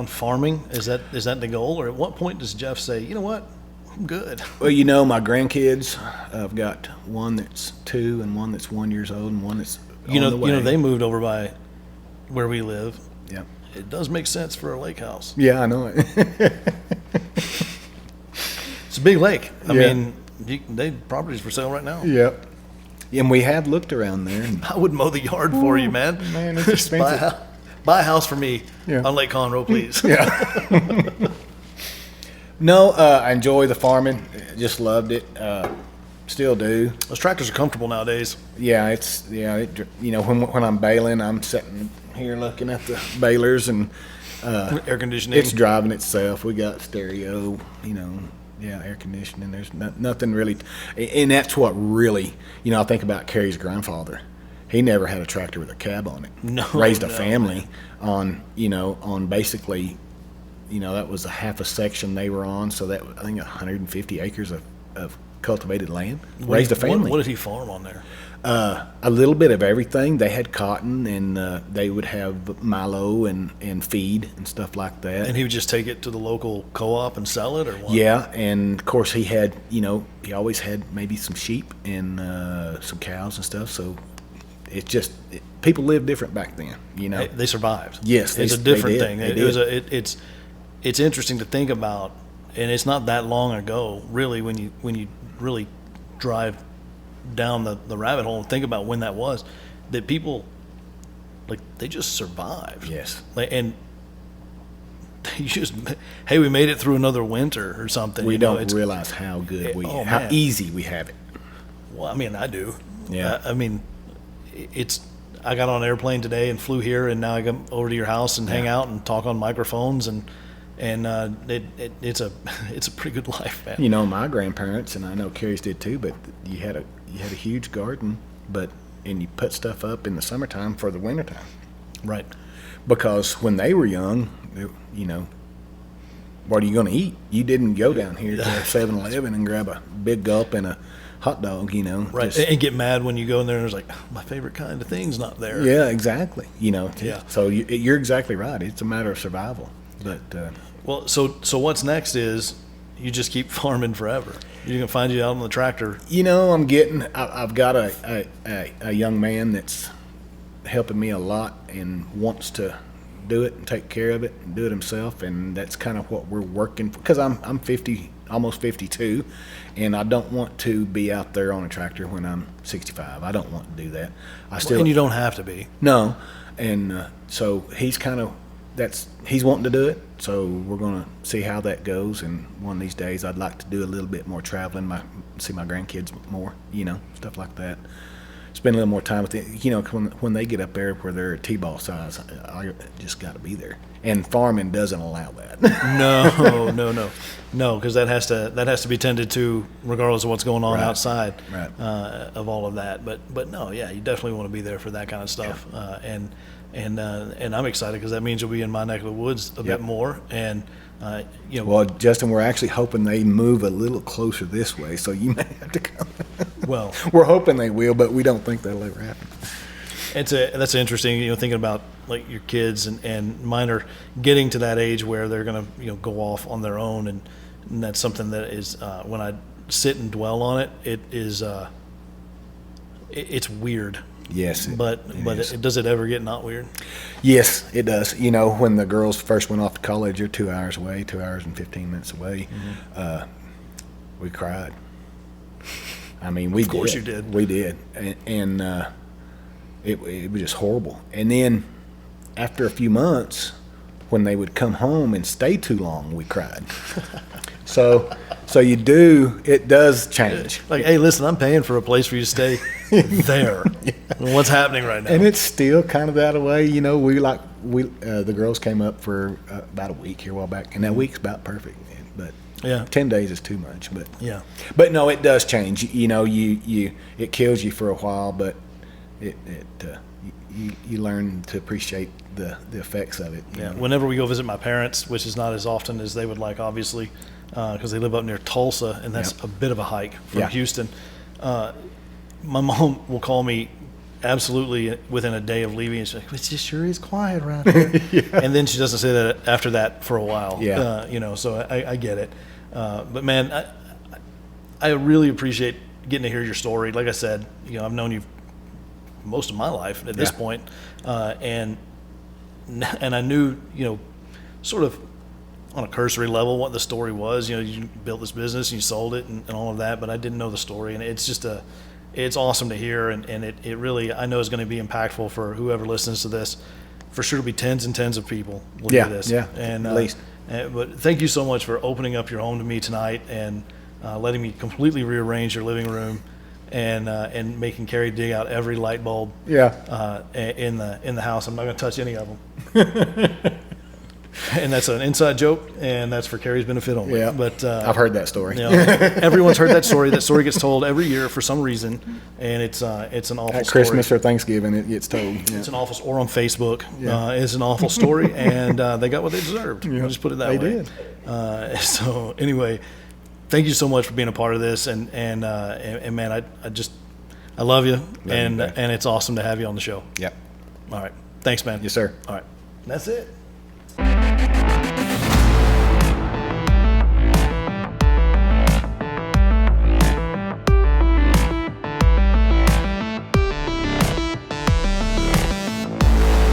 farming? Is that the goal, or at what point does Jeff say, you know what, I'm good? Well, my grandkids, I've got one that's 2 and one that's 1 year old and one that's on the way. They moved over by where we live. Yeah. It does make sense for a lake house. Yeah, I know it. It's a big lake. I Yeah. mean, they properties for sale right now. Yep. And we have looked around there. And, I would mow the yard for you, man. man, it's Just expensive. buy a house for me Yeah. on Lake Conroe, please. Yeah. No, I enjoy the farming. Just loved it. Still do. Those tractors are comfortable nowadays. Yeah, when I'm baling, I'm sitting here looking at the balers, and Air conditioning. it's driving itself. We got stereo, air conditioning. There's nothing really, and that's what really, I think about Carrie's grandfather. He never had a tractor with a cab on it. No, Raised a no. family on basically, that was a half a section they were on. So that, I think 150 acres of cultivated land. Raised a family. What did he farm on there? A little bit of everything. They had cotton, and they would have milo and feed and stuff like that. And he would just take it to the local co-op and sell it, or what? Yeah, and of course he had, he always had maybe some sheep and some cows and stuff. So people lived different back then, They survived. Yes, it's a they different did. thing. They It was did. it's interesting to think about, and it's not that long ago, really, when you really drive down the rabbit hole and think about when that was, that people, like, they just survived. Yes. And they just, hey, we made it through another winter or something. We don't realize how good how man. easy we have it. Well, I mean, I do. Yeah. I mean, I got on an airplane today and flew here, and now I come over to your house and hang out and talk on microphones, and it's a pretty good life, man. My grandparents, and I know Carrie's did too, but you had a huge garden, and you put stuff up in the summertime for the wintertime. Right. Because when they were young, what are you going to eat? You didn't go down here to 7-Eleven and grab a big gulp and a hot dog, Right. And get mad when you go in there and there's like, my favorite kind of thing's not there. Yeah, exactly. Yeah. So you're exactly right. It's a matter of survival. But Well, so what's next is you just keep farming forever. You're gonna find you out on the tractor. I've got a young man that's helping me a lot and wants to do it and take care of it and do it himself, and that's kind of what we're working for. Because I'm 50, almost 52, and I don't want to be out there on a tractor when I'm 65. I don't want to do that. And you don't have to be. No, and so he's he's wanting to do it. So we're gonna see how that goes, and one of these days I'd like to do a little bit more traveling, see my grandkids more, stuff like that. Spend a little more time with it. When they get up there where they're T-ball size, I just got to be there. And farming doesn't allow that. No, because that has to be tended to regardless of what's going on outside of all of that. But no, yeah, you definitely want to be there for that kind of stuff. Yeah. And I'm excited because that means you'll be in my neck of the woods a bit more. And well, Justin, we're actually hoping they move a little closer this way, so you may have to come. Well, we're hoping they will, but we don't think that'll ever happen. That's interesting. Thinking about like your kids and mine are getting to that age where they're going to go off on their own, and that's something that is when I sit and dwell on it, it's weird. Yes, but does it ever get not weird? Yes, it does. When the girls first went off to college, they're 2 hours away, 2 hours and 15 minutes away. Mm-hmm. We cried. I mean, we did. Of course you did. We did, and it was just horrible. And then after a few months, when they would come home and stay too long, we cried. So it does change. Like, hey, listen, I'm paying for a place for you to stay there. Yeah. What's happening right now? And it's still kind of that way. The girls came up for about a week here a while back, and that week's about perfect. But 10 days is too much. But yeah. But no, it does change. It kills you for a while, but you learn to appreciate the effects of it. Yeah. Whenever we go visit my parents, which is not as often as they would like, obviously, because they live up near Tulsa, and that's a bit of a hike from Houston. My mom will call me absolutely within a day of leaving, and she's like, "It just sure is quiet around here." And then she doesn't say that after that for a while. So I get it. But man, I really appreciate getting to hear your story. Like I said, I've known you most of my life at this point, and I knew sort of on a cursory level what the story was. You built this business and you sold it and all of that, but I didn't know the story, and it's just it's awesome to hear, and it really, I know, is going to be impactful for whoever listens to this. For sure, it'll be tens and tens of people will hear this. And at least. But thank you so much for opening up your home to me tonight and letting me completely rearrange your living room and making Carrie dig out every light bulb in the house. I'm not going to touch any of them. And that's an inside joke, and that's for Carrie's benefit only. Yeah, but I've heard that story. Everyone's heard that story. That story gets told every year for some reason, and it's an awful at story. Christmas or Thanksgiving, it gets told. Yeah. It's an awful, or on Facebook. It's an awful story, and they got what they deserved. I'll just put it that way. They did. So anyway, thank you so much for being a part of this, and man, I love you, and it's awesome to have you on the show. Yep. All right, thanks, man. Yes, sir. All right, that's it.